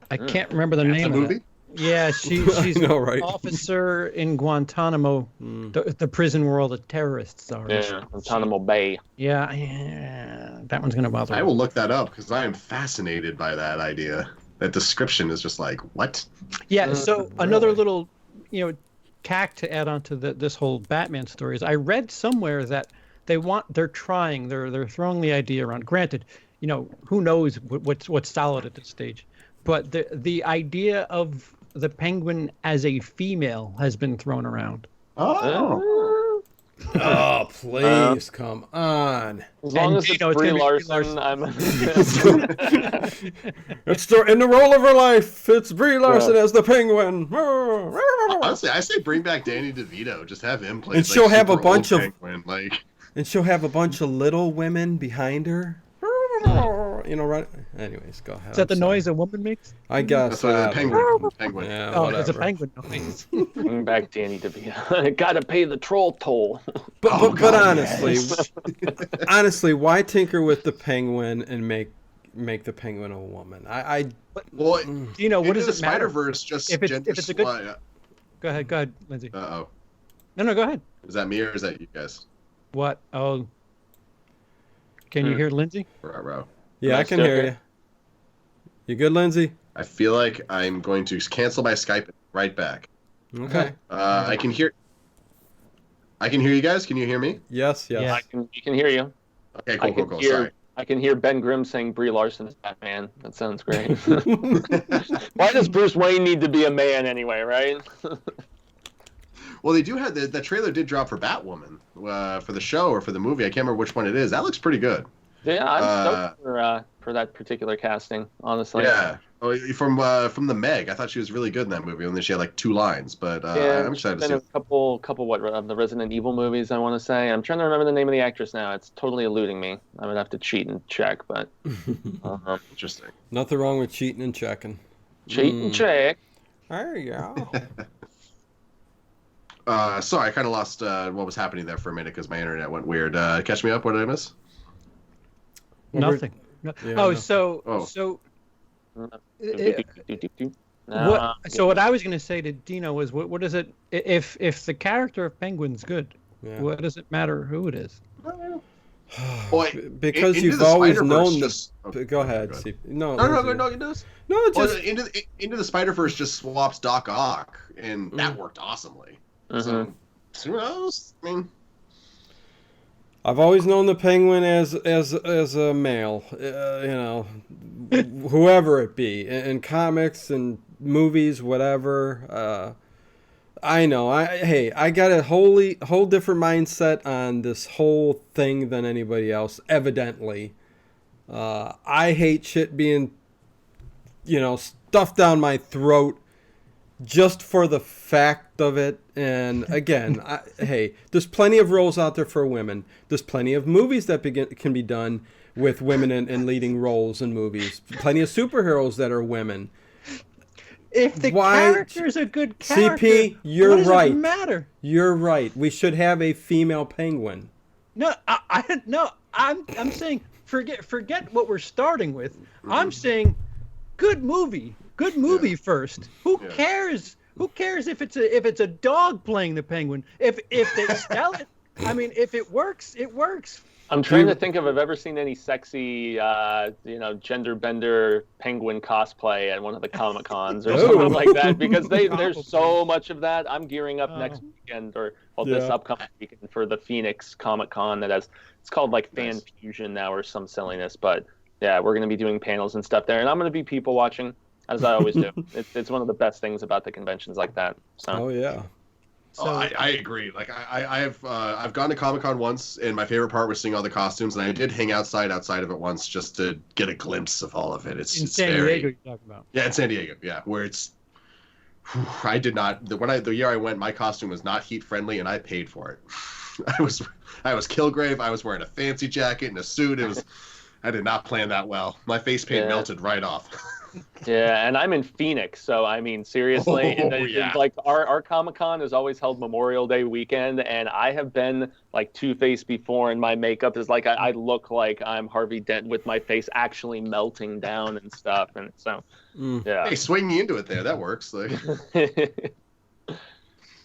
[SPEAKER 1] I can't remember the name of it. Yeah, she's an officer in Guantanamo, the prison where all the terrorists are.
[SPEAKER 4] Yeah, Guantanamo Bay.
[SPEAKER 1] Yeah, that one's gonna bother me.
[SPEAKER 3] I will look that up because I am fascinated by that idea. That description is just like, what?
[SPEAKER 1] Yeah, so another little, tack to add on to this whole Batman story is I read somewhere that they're throwing the idea around. Granted, who knows what's solid at this stage, but the idea of the Penguin as a female has been thrown around.
[SPEAKER 2] Oh, please come on!
[SPEAKER 4] As long as it's Brie Larson, I'm.
[SPEAKER 2] It's in the role of her life. It's Brie Larson as the Penguin.
[SPEAKER 3] Honestly, I say bring back Danny DeVito. Just have him play.
[SPEAKER 2] And she'll have a bunch of
[SPEAKER 3] Penguin,
[SPEAKER 2] and she'll have a bunch of little women behind her. Right? Anyways, go ahead.
[SPEAKER 1] Is that the noise a woman makes?
[SPEAKER 2] I guess.
[SPEAKER 3] That's penguin.
[SPEAKER 2] Yeah,
[SPEAKER 1] it's a penguin noise.
[SPEAKER 4] Bring back Danny DeVito. Gotta pay the troll toll.
[SPEAKER 2] But honestly, why tinker with the Penguin and make the Penguin a woman?
[SPEAKER 3] What does it matter?
[SPEAKER 1] Spider-Verse
[SPEAKER 3] just
[SPEAKER 1] if it's a good. Go ahead, Lindsay.
[SPEAKER 3] No,
[SPEAKER 1] go ahead.
[SPEAKER 3] Is that me or is that you guys?
[SPEAKER 1] What? Oh. Can you hear Lindsay?
[SPEAKER 3] Row.
[SPEAKER 2] Yeah, I can hear you. You good, Lindsay?
[SPEAKER 3] I feel like I'm going to cancel my Skype right back.
[SPEAKER 2] Okay.
[SPEAKER 3] I can hear you guys. Can you hear me?
[SPEAKER 2] Yes.
[SPEAKER 4] You can hear you.
[SPEAKER 3] Okay, cool. Sorry.
[SPEAKER 4] I can hear Ben Grimm saying Brie Larson is Batman. That sounds great. Why does Bruce Wayne need to be a man anyway, right?
[SPEAKER 3] Well, they do have the trailer did drop for Batwoman for the show or for the movie. I can't remember which one it is. That looks pretty good.
[SPEAKER 4] Yeah, I'm stoked for that particular casting, honestly.
[SPEAKER 3] Yeah, from the Meg, I thought she was really good in that movie. Only she had like 2 lines, but I'm excited to see.
[SPEAKER 4] A couple of the Resident Evil movies, I want to say. I'm trying to remember the name of the actress now. It's totally eluding me. I would have to cheat and check, but
[SPEAKER 3] interesting.
[SPEAKER 2] Nothing wrong with cheating and checking.
[SPEAKER 4] Cheat and check.
[SPEAKER 2] There you go.
[SPEAKER 3] Sorry, I kind of lost what was happening there for a minute because my internet went weird. Catch me up. What did I miss?
[SPEAKER 1] Nothing. So what I was going to say to Dino was, what is it if the character of Penguin's good? Yeah. What does it matter who it is?
[SPEAKER 3] Well,
[SPEAKER 2] because you've always known this. Go ahead.
[SPEAKER 3] No, it does.
[SPEAKER 2] No, just
[SPEAKER 3] Into the Spider-Verse just swaps Doc Ock, and that worked awesomely. So who knows? I mean,
[SPEAKER 2] I've always known the Penguin as a male, whoever it be, in comics and movies, whatever. I know. I got a whole different mindset on this whole thing than anybody else. Evidently, I hate shit being, stuffed down my throat just for the fact of it. And again, hey, there's plenty of roles out there for women. There's plenty of movies that can be done with women in leading roles in movies. Plenty of superheroes that are women.
[SPEAKER 1] If the character's a good character,
[SPEAKER 2] CP, you're
[SPEAKER 1] what does
[SPEAKER 2] right.
[SPEAKER 1] It matter?
[SPEAKER 2] You're right. We should have a female penguin.
[SPEAKER 1] No, I'm saying forget what we're starting with. I'm saying good movie first. Who cares? Who cares if it's a dog playing the penguin? If they sell it, I mean, if it works, it works.
[SPEAKER 4] I'm trying to think if I've ever seen any sexy, gender bender penguin cosplay at one of the Comic Cons or something like that, because there's so much of that. I'm gearing up next weekend this upcoming weekend for the Phoenix Comic Con it's called like Fan Fusion now or some silliness, but yeah, we're going to be doing panels and stuff there, and I'm going to be people watching as I always do. It's one of the best things about the conventions like that. So.
[SPEAKER 2] Oh yeah.
[SPEAKER 3] So, I agree. Like I've gone to Comic-Con once, and my favorite part was seeing all the costumes, and I did hang outside of it once just to get a glimpse of all of it. It's
[SPEAKER 1] in San Diego, you're talking about?
[SPEAKER 3] Yeah, in San Diego. Yeah, where it's. I did not. The year I went, my costume was not heat friendly, and I paid for it. I was Kilgrave. I was wearing a fancy jacket and a suit. I did not plan that well. My face paint melted right off.
[SPEAKER 4] Yeah, and I'm in Phoenix, so I mean, seriously, like our Comic-Con is always held Memorial Day weekend, and I have been like Two-Face before, and my makeup is like I look like I'm Harvey Dent with my face actually melting down and stuff, and so yeah.
[SPEAKER 3] Hey, swing me into it there. That works. Like.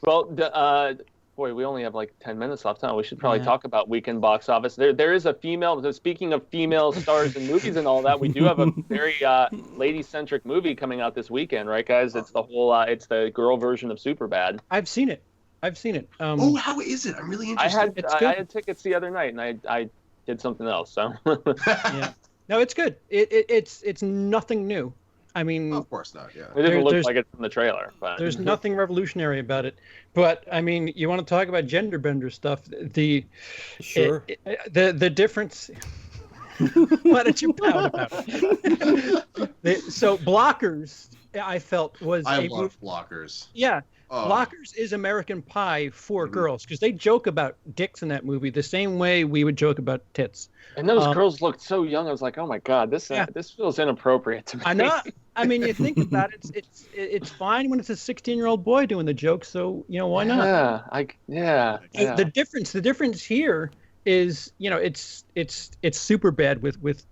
[SPEAKER 4] Well, boy, we only have like 10 minutes left. We should probably talk about weekend box office. There is a female. Speaking of female stars in movies and all that, we do have a very lady-centric movie coming out this weekend, right, guys? It's it's the girl version of Superbad.
[SPEAKER 1] I've seen it.
[SPEAKER 3] How is it? I'm really interested.
[SPEAKER 4] I had tickets the other night, and I did something else. So
[SPEAKER 1] yeah, no, it's good. It's nothing new. I mean,
[SPEAKER 3] of course not. Yeah,
[SPEAKER 4] it didn't look like it from the trailer. But
[SPEAKER 1] there's nothing revolutionary about it. But I mean, you want to talk about gender bender stuff? The difference. Why did you pout about it? So Blockers, I felt was.
[SPEAKER 3] I love Blockers.
[SPEAKER 1] Yeah. Blockers is American Pie for girls, because they joke about dicks in that movie the same way we would joke about tits.
[SPEAKER 4] And those girls looked so young. I was like, oh my god, this feels inappropriate to me.
[SPEAKER 1] I know. I mean, you think about it, it's fine when it's a 16-year-old boy doing the joke. So why not?
[SPEAKER 4] Yeah.
[SPEAKER 1] The difference here is it's Superbad with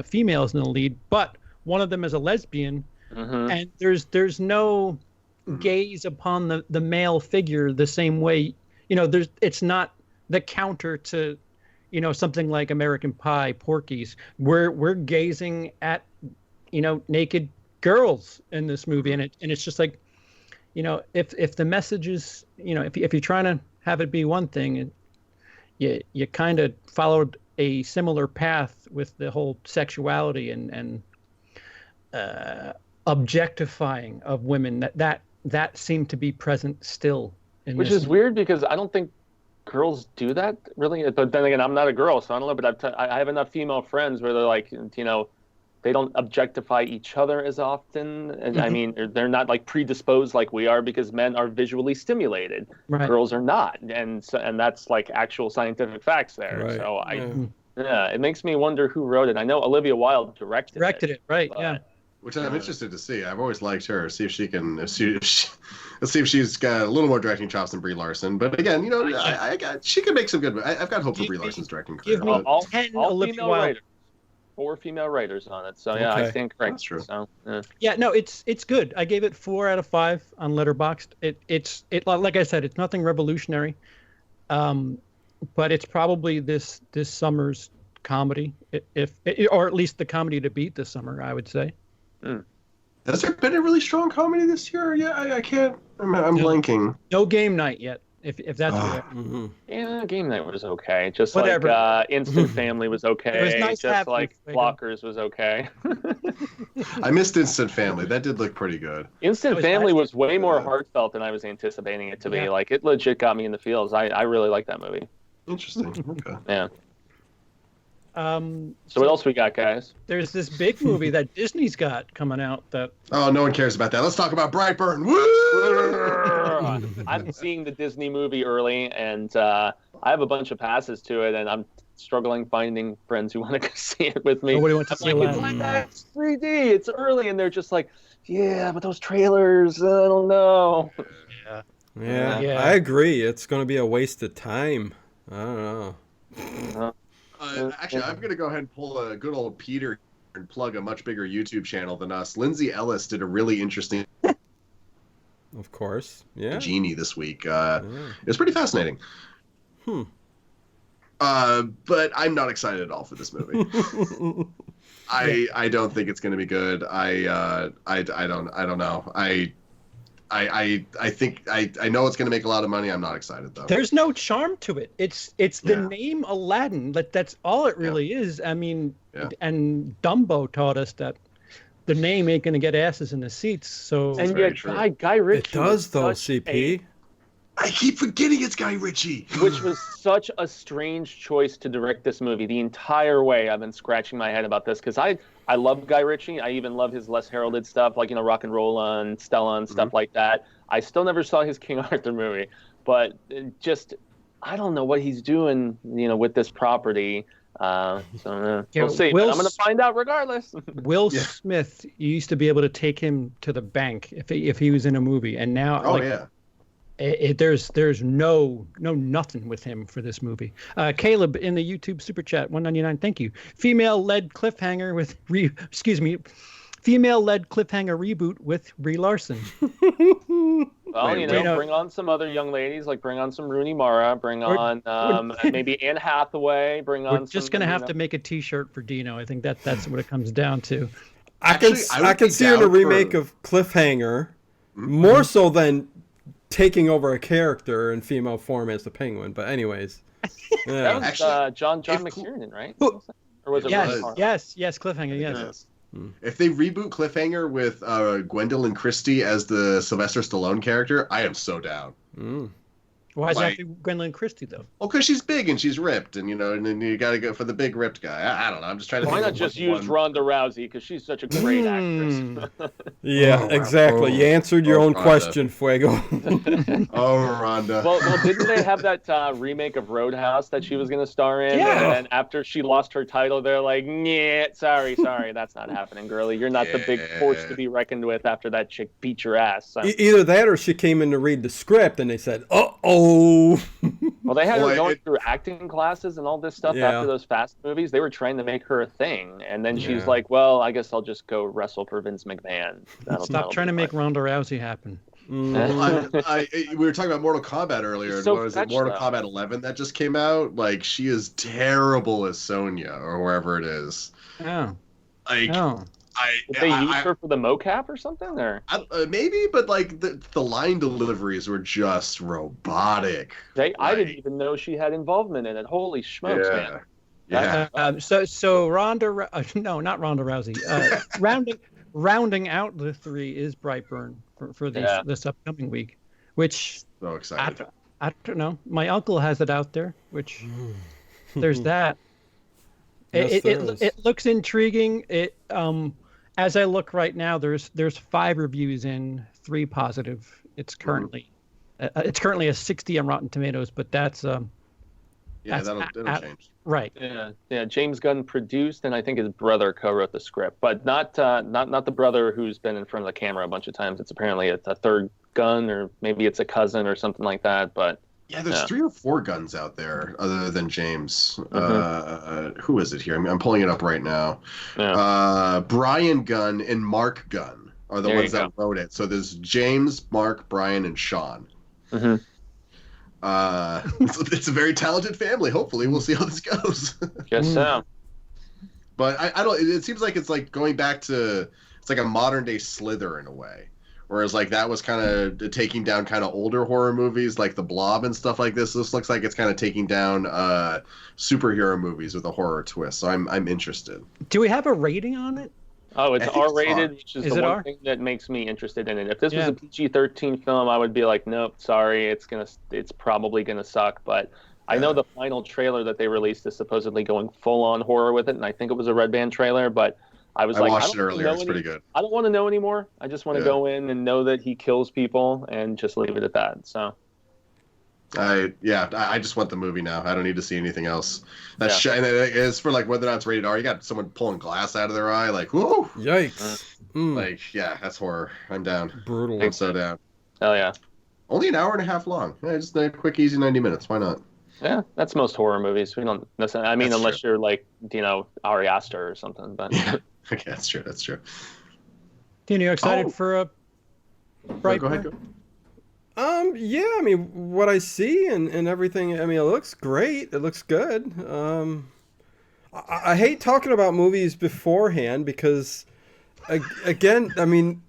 [SPEAKER 1] females in the lead, but one of them is a lesbian, and there's no gaze upon the male figure the same way. It's not the counter to something like American Pie, Porky's. We're gazing at naked girls in this movie, and it's just like, if the message is, if you're trying to have it be one thing, you kind of followed a similar path with the whole sexuality and objectifying of women that seemed to be present still in
[SPEAKER 4] which
[SPEAKER 1] this
[SPEAKER 4] is weird, because I don't think girls do that really. But then again, I'm not a girl, so I don't know, but I have enough female friends where they're like, they don't objectify each other as often. And I mean, they're not like predisposed like we are, because men are visually stimulated. Right. Girls are not. And that's like actual scientific facts there. Right. So it makes me wonder who wrote it. I know Olivia Wilde directed it.
[SPEAKER 1] Right. Yeah.
[SPEAKER 3] Which I'm interested to see. I've always liked her. See if she can. Let's see if she's got a little more directing chops than Brie Larson. But again, she could make some good. I've got hope for Brie Larson's directing career.
[SPEAKER 1] Give me all 10 Olivia Wilde.
[SPEAKER 4] Writers. 4 female writers on it. So I stand correct.
[SPEAKER 3] That's true.
[SPEAKER 4] So,
[SPEAKER 1] yeah, no, it's good. I gave it 4 out of 5 on Letterboxd. It's like I said, it's nothing revolutionary, but it's probably this summer's comedy, or at least the comedy to beat this summer, I would say.
[SPEAKER 3] Has there been a really strong comedy this year? Yeah, I can't. I'm blanking.
[SPEAKER 1] No Game Night yet. If that's right.
[SPEAKER 4] Yeah, Game Night was okay. Just
[SPEAKER 1] whatever.
[SPEAKER 4] Like Instant Family was okay.
[SPEAKER 1] It was nice
[SPEAKER 4] just like Blockers was okay.
[SPEAKER 3] I missed Instant Family. That did look pretty good.
[SPEAKER 4] Instant Family was way more heartfelt than I was anticipating it to be. Like, it legit got me in the feels. I really like that movie.
[SPEAKER 3] Interesting. Okay.
[SPEAKER 4] Yeah. So what else we got, guys?
[SPEAKER 1] There's this big movie that Disney's got coming out that.
[SPEAKER 3] Oh, no one cares about that. Let's talk about Brightburn. Woo!
[SPEAKER 4] I'm seeing the Disney movie early, and I have a bunch of passes to it, and I'm struggling finding friends who want to go see it with me.
[SPEAKER 1] Nobody wants to see
[SPEAKER 4] I'm like,
[SPEAKER 1] Aladdin.
[SPEAKER 4] it's 3D, it's early, and they're just like, yeah, but those trailers, I don't know.
[SPEAKER 2] Yeah, I agree. It's going to be a waste of time. I don't know.
[SPEAKER 3] Actually, I'm going to go ahead and pull a good old Peter and plug a much bigger YouTube channel than us. Lindsay Ellis did a really interesting
[SPEAKER 2] Of course. Yeah.
[SPEAKER 3] Genie this week. It's pretty fascinating. But I'm not excited at all for this movie. I don't think it's going to be good. I don't know. I think I know it's going to make a lot of money. I'm not excited though.
[SPEAKER 1] There's no charm to it. It's the name Aladdin. That's all it really is. I mean, and Dumbo taught us that the name ain't going to get asses in the seats. So
[SPEAKER 4] And yet, Guy Ritchie.
[SPEAKER 2] It does though,
[SPEAKER 4] such
[SPEAKER 2] CP.
[SPEAKER 3] I keep forgetting it's Guy Ritchie.
[SPEAKER 4] Which was such a strange choice to direct this movie. The entire way I've been scratching my head about this because I love Guy Ritchie. I even love his less heralded stuff, like, Rock and Roll and Stella and stuff like that. I still never saw his King Arthur movie, but just I don't know what he's doing, with this property. We'll see. But I'm going to find out regardless.
[SPEAKER 1] Will Smith, you used to be able to take him to the bank if he was in a movie, and now there's no nothing with him for this movie. Caleb in the YouTube super chat, $1.99. Thank you. Female-led cliffhanger reboot with Brie Larson.
[SPEAKER 4] Well, bring on some other young ladies, like bring on some Rooney Mara, bring on maybe Anne Hathaway,
[SPEAKER 1] We're just gonna have to make a T-shirt for Dino. I think that's what it comes down to.
[SPEAKER 2] I can see in a remake of Cliffhanger, more so than taking over a character in female form as the Penguin. But anyways,
[SPEAKER 4] that was John McTiernan, right? Or was it?
[SPEAKER 1] Yes, Cliffhanger. Yes.
[SPEAKER 3] If they reboot Cliffhanger with Gwendolyn Christie as the Sylvester Stallone character, I am so down.
[SPEAKER 1] Why is that Gwendolyn Christie though?
[SPEAKER 3] Well, because she's big and she's ripped, and and then you got to go for the big ripped guy. I don't know. I'm just trying to.
[SPEAKER 4] Why not just use Ronda Rousey because she's such a great actress?
[SPEAKER 2] Yeah, exactly. You answered your own question, Fuego.
[SPEAKER 3] Ronda.
[SPEAKER 4] Well, didn't they have that remake of Roadhouse that she was going to star in?
[SPEAKER 1] Yeah.
[SPEAKER 4] And after she lost her title, they're like, "Yeah, sorry, that's not happening, girlie. You're not the big force to be reckoned with after that chick beat your ass." So.
[SPEAKER 2] Either that, or she came in to read the script, and they said, Well,
[SPEAKER 4] they had her going through acting classes and all this stuff after those Fast movies. They were trying to make her a thing. And then she's like, well, I guess I'll just go wrestle for Vince McMahon.
[SPEAKER 1] Stop trying to make Ronda Rousey happen.
[SPEAKER 3] We were talking about Mortal Kombat earlier.
[SPEAKER 4] So
[SPEAKER 3] what was it, Mortal Kombat 11 that just came out? Like, she is terrible as Sonya or wherever it is.
[SPEAKER 1] Oh.
[SPEAKER 3] Did
[SPEAKER 4] they use her for the mocap or something? Or
[SPEAKER 3] maybe, but like the line deliveries were just robotic.
[SPEAKER 4] I didn't even know she had involvement in it. Holy smokes, man!
[SPEAKER 3] Yeah.
[SPEAKER 1] So Ronda, no, not Ronda Rousey. Rounding out the three is Brightburn for this upcoming week, which
[SPEAKER 3] so excited.
[SPEAKER 1] I don't know. My uncle has it out there, which there's that. It looks intriguing. As I look right now, there's 5 reviews in, 3 positive. It's currently a 60 on Rotten Tomatoes, but that'll
[SPEAKER 3] change.
[SPEAKER 1] Right.
[SPEAKER 4] Yeah. James Gunn produced, and I think his brother co-wrote the script, but not the brother who's been in front of the camera a bunch of times. It's apparently a third Gunn, or maybe it's a cousin or something like that. But
[SPEAKER 3] yeah, there's 3 or 4 Guns out there other than James. Who is it here? I'm pulling it up right now. Yeah. Brian Gunn and Mark Gunn are the ones that wrote it. So there's James, Mark, Brian, and Sean. It's a very talented family. Hopefully, we'll see how this goes.
[SPEAKER 4] Guess so.
[SPEAKER 3] But I don't. It seems like it's like going back to. It's like a modern day Slither in a way. Whereas, like, that was kind of taking down kind of older horror movies like The Blob and stuff like this. This looks like it's kind of taking down superhero movies with a horror twist. So I'm interested.
[SPEAKER 1] Do we have a rating on it?
[SPEAKER 4] Oh, it's R-rated, which is the one thing that makes me interested in it. If this was a PG-13 film, I would be like, nope, sorry, it's probably gonna suck. But I know the final trailer that they released is supposedly going full on horror with it, and I think it was a Red Band trailer, but I
[SPEAKER 3] watched it earlier. It's pretty good.
[SPEAKER 4] I don't want to know anymore. I just want to go in and know that he kills people and just leave it at that. So.
[SPEAKER 3] I just want the movie now. I don't need to see anything else. As for like whether or not it's rated R, you got someone pulling glass out of their eye, like whoa,
[SPEAKER 2] yikes!
[SPEAKER 3] Like that's horror. I'm down.
[SPEAKER 2] Brutal.
[SPEAKER 3] I'm so down.
[SPEAKER 4] Oh yeah.
[SPEAKER 3] Only an hour and a half long. Yeah, just a quick, easy 90 minutes. Why not?
[SPEAKER 4] Yeah, that's most horror movies. We don't necessarily. I mean,
[SPEAKER 3] That's
[SPEAKER 4] unless
[SPEAKER 3] true.
[SPEAKER 4] you're like Ari Aster or something. But
[SPEAKER 3] Yeah. Okay, that's true. That's true.
[SPEAKER 1] Tina, you excited for a Brightburn?
[SPEAKER 3] Go ahead. Go.
[SPEAKER 2] Yeah, I mean, what I see and everything, I mean, it looks great. It looks good. I hate talking about movies beforehand because, again, I mean,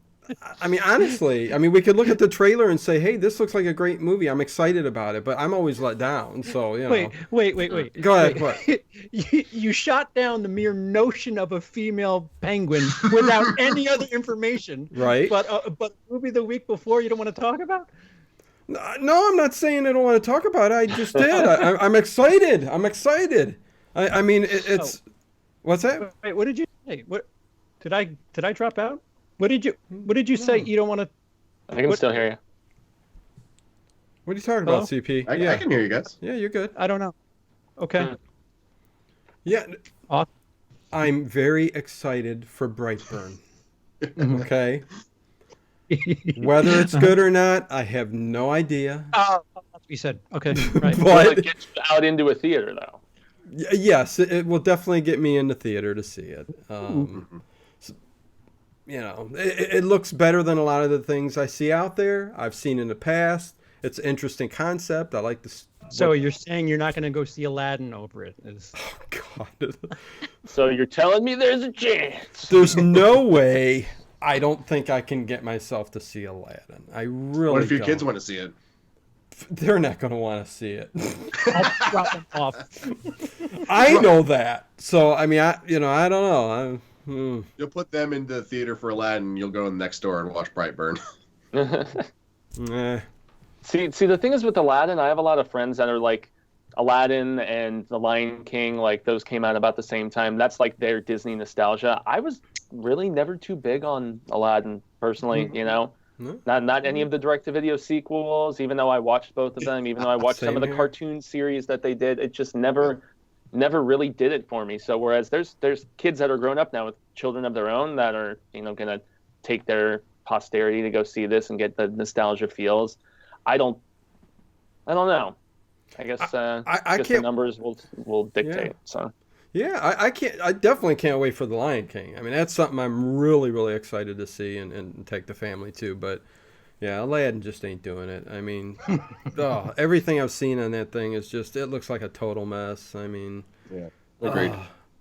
[SPEAKER 2] honestly, I mean, we could look at the trailer and say, hey, this looks like a great movie. I'm excited about it, but I'm always let down. So, you know.
[SPEAKER 1] Wait.
[SPEAKER 2] Go ahead. What?
[SPEAKER 1] You shot down the mere notion of a female penguin without any other information.
[SPEAKER 2] Right.
[SPEAKER 1] But a movie the week before you don't want to talk about?
[SPEAKER 2] No, I'm not saying I don't want to talk about it. I just did. I'm excited. I mean, it's. What's that?
[SPEAKER 1] Wait, what did you say? What did I drop out? What did you say? You don't want to?
[SPEAKER 4] I can still hear you.
[SPEAKER 2] What are you talking about, CP?
[SPEAKER 3] I can hear you guys.
[SPEAKER 2] Yeah, you're good.
[SPEAKER 1] I don't know. Okay.
[SPEAKER 2] Yeah.
[SPEAKER 1] Awesome.
[SPEAKER 2] I'm very excited for Brightburn. Okay. Whether it's good or not, I have no idea.
[SPEAKER 1] That's what you said. Okay. Right.
[SPEAKER 4] Will it get you out into a theater though?
[SPEAKER 2] Yes, it will definitely get me in the theater to see it. You know, it looks better than a lot of the things I see out there. I've seen in the past. It's an interesting concept. I like this.
[SPEAKER 1] So you're saying you're not going to go see Aladdin over it?
[SPEAKER 2] Oh God.
[SPEAKER 4] So you're telling me there's a chance?
[SPEAKER 2] There's no way. I don't think I can get myself to see Aladdin. I really.
[SPEAKER 3] What if your
[SPEAKER 2] don't.
[SPEAKER 3] kids want to see it?
[SPEAKER 2] They're not going to want to see it.
[SPEAKER 1] I'll drop them off.
[SPEAKER 2] I know that. So I mean, I don't know.
[SPEAKER 3] You'll put them in the theater for Aladdin. You'll go next door and watch Brightburn.
[SPEAKER 4] See, the thing is with Aladdin, I have a lot of friends that are like Aladdin and The Lion King, like those came out about the same time. That's like their Disney nostalgia. I was really never too big on Aladdin personally, Not any of the direct-to-video sequels, even though I watched both of them, even though I watched some of the cartoon series that they did. It just never really did it for me. So whereas there's kids that are grown up now with children of their own that are, going to take their posterity to go see this and get the nostalgia feels. I don't know. I guess the numbers will dictate.
[SPEAKER 2] Yeah.
[SPEAKER 4] So
[SPEAKER 2] yeah, I definitely can't wait for The Lion King. I mean, that's something I'm really, really excited to see and take the family to. But yeah, Aladdin just ain't doing it. I mean, everything I've seen on that thing is just, it looks like a total mess. I mean,
[SPEAKER 3] yeah, agreed.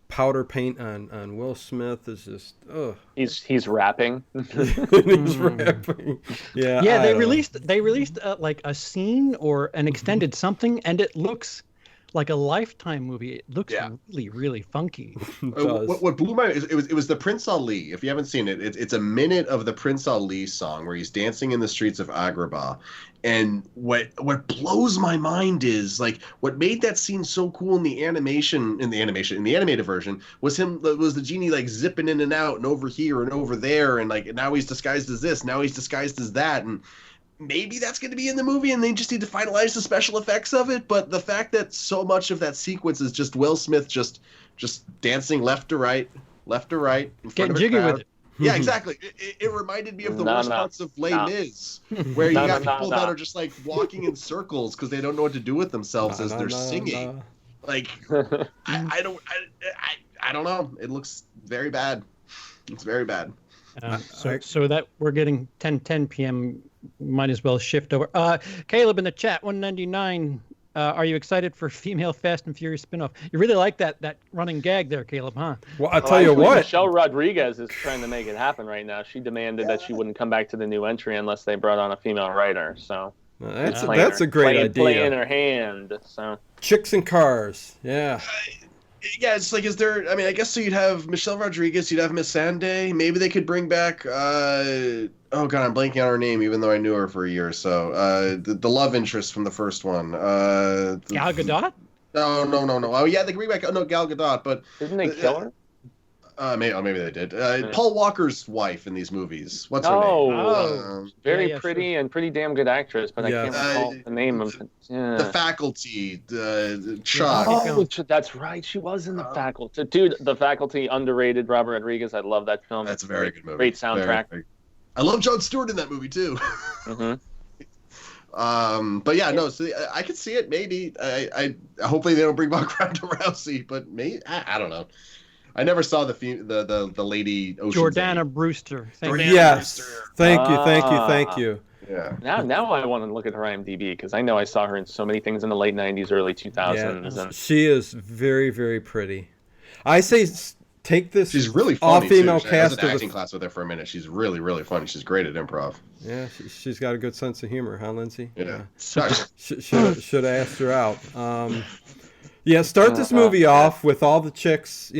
[SPEAKER 2] Powder paint on Will Smith is just,
[SPEAKER 4] He's rapping.
[SPEAKER 2] He's rapping. Yeah.
[SPEAKER 1] Yeah, they released like a scene or an extended something, and it looks like a Lifetime movie. It looks really, really funky.
[SPEAKER 3] What blew my mind, it was the Prince Ali. If you haven't seen it, it's a minute of the Prince Ali song where he's dancing in the streets of Agrabah. And what blows my mind is like what made that scene so cool in the animated version was the genie like zipping in and out and over here and over there, and like now he's disguised as this, now he's disguised as that, and maybe that's going to be in the movie and they just need to finalize the special effects of it. But the fact that so much of that sequence is just Will Smith just dancing left to right in front
[SPEAKER 1] Getting
[SPEAKER 3] of a
[SPEAKER 1] jiggy
[SPEAKER 3] crowd.
[SPEAKER 1] with it.
[SPEAKER 3] Yeah, exactly. It reminded me of the worst parts of Les Mis, where you got people that are just like walking in circles because they don't know what to do with themselves as they're singing. Like, I don't know. It looks very bad. It's very bad.
[SPEAKER 1] So that we're getting 10 p.m. Might as well shift over. Caleb in the chat, 199. Are you excited for female Fast and Furious spinoff? You really like that running gag there, Caleb, huh?
[SPEAKER 2] Well, I'll tell you what.
[SPEAKER 4] Michelle Rodriguez is trying to make it happen right now. She demanded that she wouldn't come back to the new entry unless they brought on a female writer. So
[SPEAKER 2] that's a great idea.
[SPEAKER 4] Playing her hand. So
[SPEAKER 2] chicks and cars, yeah.
[SPEAKER 3] Yeah, it's like, is there? I mean, I guess so. You'd have Michelle Rodriguez, you'd have Miss Sande. Maybe they could bring back. Oh God, I'm blanking on her name, even though I knew her for a year or so. The love interest from the first one.
[SPEAKER 1] Gal Gadot?
[SPEAKER 3] No. Oh yeah, they can bring back. Oh no, Gal Gadot, but
[SPEAKER 4] Didn't they kill her?
[SPEAKER 3] Maybe they did. Paul Walker's wife in these movies. What's her
[SPEAKER 4] Oh,
[SPEAKER 3] name?
[SPEAKER 4] very
[SPEAKER 1] yeah,
[SPEAKER 4] pretty and pretty damn good actress, but
[SPEAKER 2] Yes.
[SPEAKER 4] I can't recall the name of it. Yeah.
[SPEAKER 3] The Faculty. Chuck.
[SPEAKER 4] Oh, that's right. She was in the Faculty. Dude, the Faculty, underrated. Robert Rodriguez. I love that film.
[SPEAKER 3] That's a very good movie.
[SPEAKER 4] Great soundtrack.
[SPEAKER 3] I love Jon Stewart in that movie too. But yeah, no. So I could see it. Maybe. I hopefully they don't bring back Ronda Rousey, but maybe I don't know. I never saw the lady Ocean's
[SPEAKER 1] Jordana
[SPEAKER 3] 8.
[SPEAKER 1] Brewster.
[SPEAKER 2] Yes. Thank you.
[SPEAKER 3] Yeah.
[SPEAKER 4] Now I want to look at her IMDb because I know I saw her in so many things in the late '90s, early 2000s.
[SPEAKER 2] Yeah,
[SPEAKER 4] And
[SPEAKER 2] she is very, very pretty. I say take this
[SPEAKER 3] She's really funny
[SPEAKER 2] all-female
[SPEAKER 3] too. I was
[SPEAKER 2] cast
[SPEAKER 3] in
[SPEAKER 2] of
[SPEAKER 3] acting
[SPEAKER 2] the...
[SPEAKER 3] class with her for a minute. She's really, really funny. She's great at improv.
[SPEAKER 2] Yeah, she's got a good sense of humor, huh, Lindsay?
[SPEAKER 3] Yeah.
[SPEAKER 2] Should have asked her out. Yeah, start this movie off with all the chicks,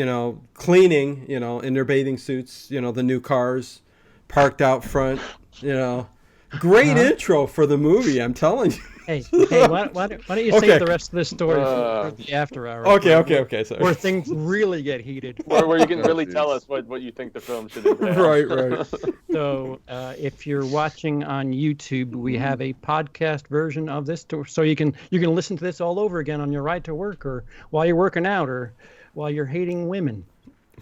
[SPEAKER 2] cleaning, in their bathing suits, the new cars parked out front, Great intro for the movie, I'm telling you.
[SPEAKER 1] Hey, why don't you save the rest of this story for the after hours?
[SPEAKER 2] Okay. Sorry.
[SPEAKER 1] Where things really get heated.
[SPEAKER 4] where you can really tell us what you think the film should entail.
[SPEAKER 2] Right.
[SPEAKER 1] So if you're watching on YouTube, we have a podcast version of this, so you can listen to this all over again on your ride to work, or while you're working out, or while you're hating women.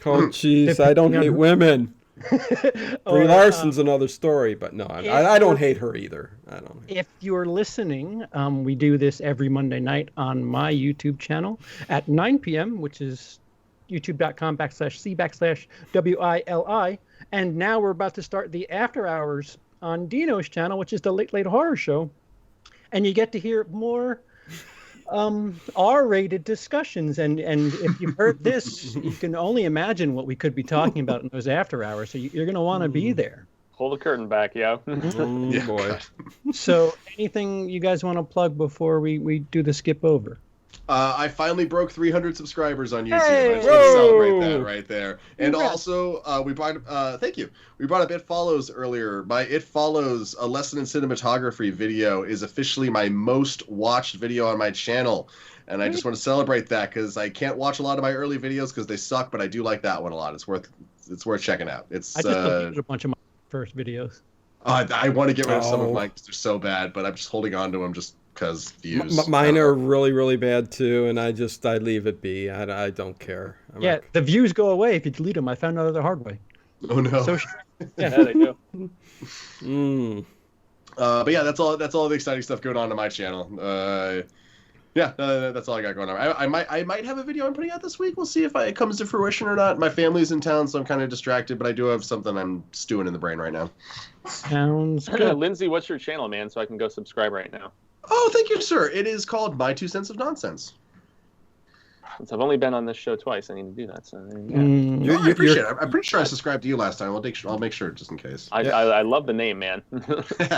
[SPEAKER 2] Oh, jeez, I don't hate women. Brie Larson's another story, but no, I don't hate her either. I don't.
[SPEAKER 1] If you're listening, we do this every Monday night on my YouTube channel at 9 p.m., which is youtube.com/c/WILI. And now we're about to start the after hours on Dino's channel, which is the Late Late Horror Show. And you get to hear more R-rated discussions, and if you've heard this, you can only imagine what we could be talking about in those after hours. So you're going to want to be there.
[SPEAKER 4] Pull the curtain back, yo.
[SPEAKER 2] Oh, boy.
[SPEAKER 1] So anything you guys want to plug before we do the skip over?
[SPEAKER 3] I finally broke 300 subscribers on YouTube.
[SPEAKER 1] Hey!
[SPEAKER 3] I just want to celebrate that right there. And also, we brought thank you. We brought up It Follows earlier. My It Follows, a lesson in cinematography video, is officially my most watched video on my channel. And I just want to celebrate that because I can't watch a lot of my early videos because they suck, but I do like that one a lot. It's worth checking out.
[SPEAKER 1] I just deleted a bunch of my first videos.
[SPEAKER 3] I want to get rid of some of mine because they're so bad, but I'm just holding on to them just because views.
[SPEAKER 2] Mine are really, really bad too, and I leave it be. I don't care.
[SPEAKER 1] The views go away if you delete them. I found out the hard way.
[SPEAKER 3] Oh no.
[SPEAKER 1] So,
[SPEAKER 4] yeah, they do.
[SPEAKER 3] But yeah, that's all the exciting stuff going on my channel. That's all I got going on. I might have a video I'm putting out this week. We'll see if it comes to fruition or not. My family's in town, so I'm kind of distracted, but I do have something I'm stewing in the brain right now.
[SPEAKER 1] Sounds good.
[SPEAKER 4] Lindsay, what's your channel, man? So I can go subscribe right now.
[SPEAKER 3] Oh, thank you, sir. It is called My 2 Cents of Nonsense.
[SPEAKER 4] Since I've only been on this show twice, I need to do that. So yeah.
[SPEAKER 3] I appreciate it. I'm pretty sure I subscribed to you last time. I'll make sure just in case.
[SPEAKER 4] I love the name, man.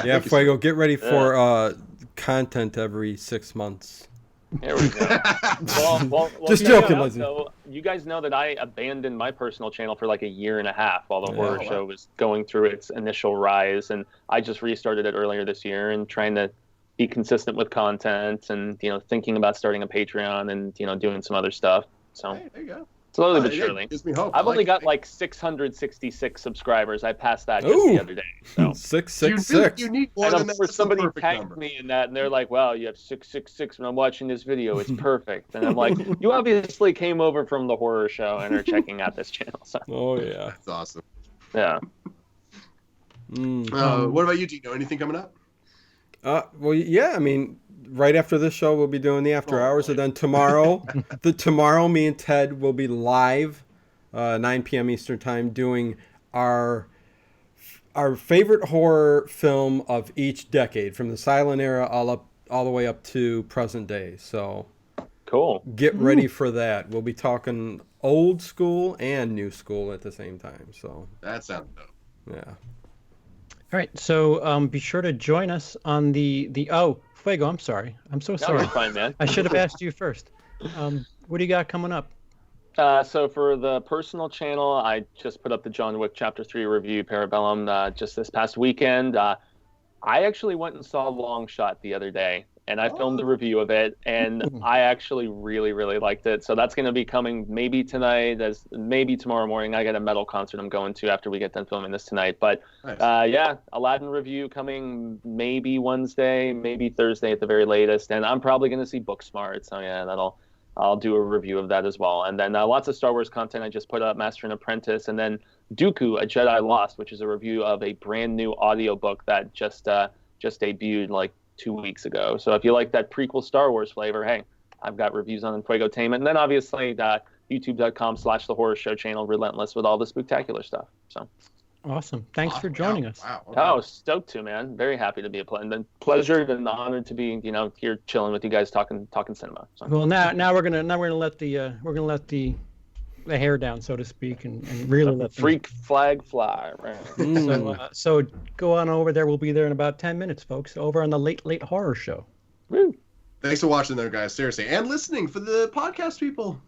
[SPEAKER 2] Yeah, Fuego, get ready for content every 6 months.
[SPEAKER 4] There we go. well,
[SPEAKER 2] just joking, Lindsay.
[SPEAKER 4] So you guys know that I abandoned my personal channel for like a year and a half while the horror show was going through its initial rise, and I just restarted it earlier this year and trying to be consistent with content and thinking about starting a Patreon and doing some other stuff. So
[SPEAKER 3] hey, there you go.
[SPEAKER 4] Slowly but surely.
[SPEAKER 3] Gives me hope.
[SPEAKER 4] I've only got like 666 subscribers. I passed that just the other day. So
[SPEAKER 2] 666.
[SPEAKER 3] You need more
[SPEAKER 4] and
[SPEAKER 3] than
[SPEAKER 4] of course,
[SPEAKER 3] that.
[SPEAKER 4] somebody tagged me in that, and they're like, "Wow, you have 666." When I'm watching this video, it's perfect. And I'm like, "You obviously came over from the horror show and are checking out this channel." So.
[SPEAKER 2] Oh yeah,
[SPEAKER 3] that's awesome.
[SPEAKER 4] Yeah.
[SPEAKER 3] What about you? Do you know anything coming up?
[SPEAKER 2] Well, yeah. I mean, right after this show, we'll be doing the after hours, and then tomorrow, me and Ted will be live, 9 p.m. Eastern time, doing our favorite horror film of each decade, from the silent era all the way up to present day. So,
[SPEAKER 4] cool.
[SPEAKER 2] Get ready for that. We'll be talking old school and new school at the same time. So
[SPEAKER 3] that sounds dope.
[SPEAKER 2] Yeah.
[SPEAKER 1] All right, so be sure to join us on the Fuego, I'm sorry. I'm so sorry.
[SPEAKER 4] No, you're fine, man.
[SPEAKER 1] I should have asked you first. What do you got coming up?
[SPEAKER 4] So for the personal channel, I just put up the John Wick Chapter 3 review, Parabellum, just this past weekend. I actually went and saw Long Shot the other day, and I filmed a review of it, and I actually really, really liked it. So that's going to be coming maybe tonight, maybe tomorrow morning. I got a metal concert I'm going to after we get done filming this tonight. But
[SPEAKER 3] Nice.
[SPEAKER 4] yeah, Aladdin review coming maybe Wednesday, maybe Thursday at the very latest, and I'm probably going to see Booksmart. So yeah, I'll do a review of that as well. And then lots of Star Wars content I just put up, Master and Apprentice, and then Dooku, A Jedi Lost, which is a review of a brand new audiobook that just debuted like 2 weeks ago. So if you like that prequel Star Wars flavor, hey, I've got reviews on Infuegotainment. And then obviously youtube.com/The Horror Show channel, relentless with all the spectacular stuff. So
[SPEAKER 1] Awesome. Thanks for joining us.
[SPEAKER 3] Wow.
[SPEAKER 4] Oh, stoked to, man. Very happy to be a pleasure and honored to be, here chilling with you guys talking cinema. So.
[SPEAKER 1] Well, now we're gonna let the hair down, so to speak, and really let
[SPEAKER 4] freak flag fly. Right.
[SPEAKER 1] So go on over there. We'll be there in about 10 minutes, folks. Over on the Late Horror Show.
[SPEAKER 4] Woo.
[SPEAKER 3] Thanks for watching there, guys. Seriously. And listening for the podcast people.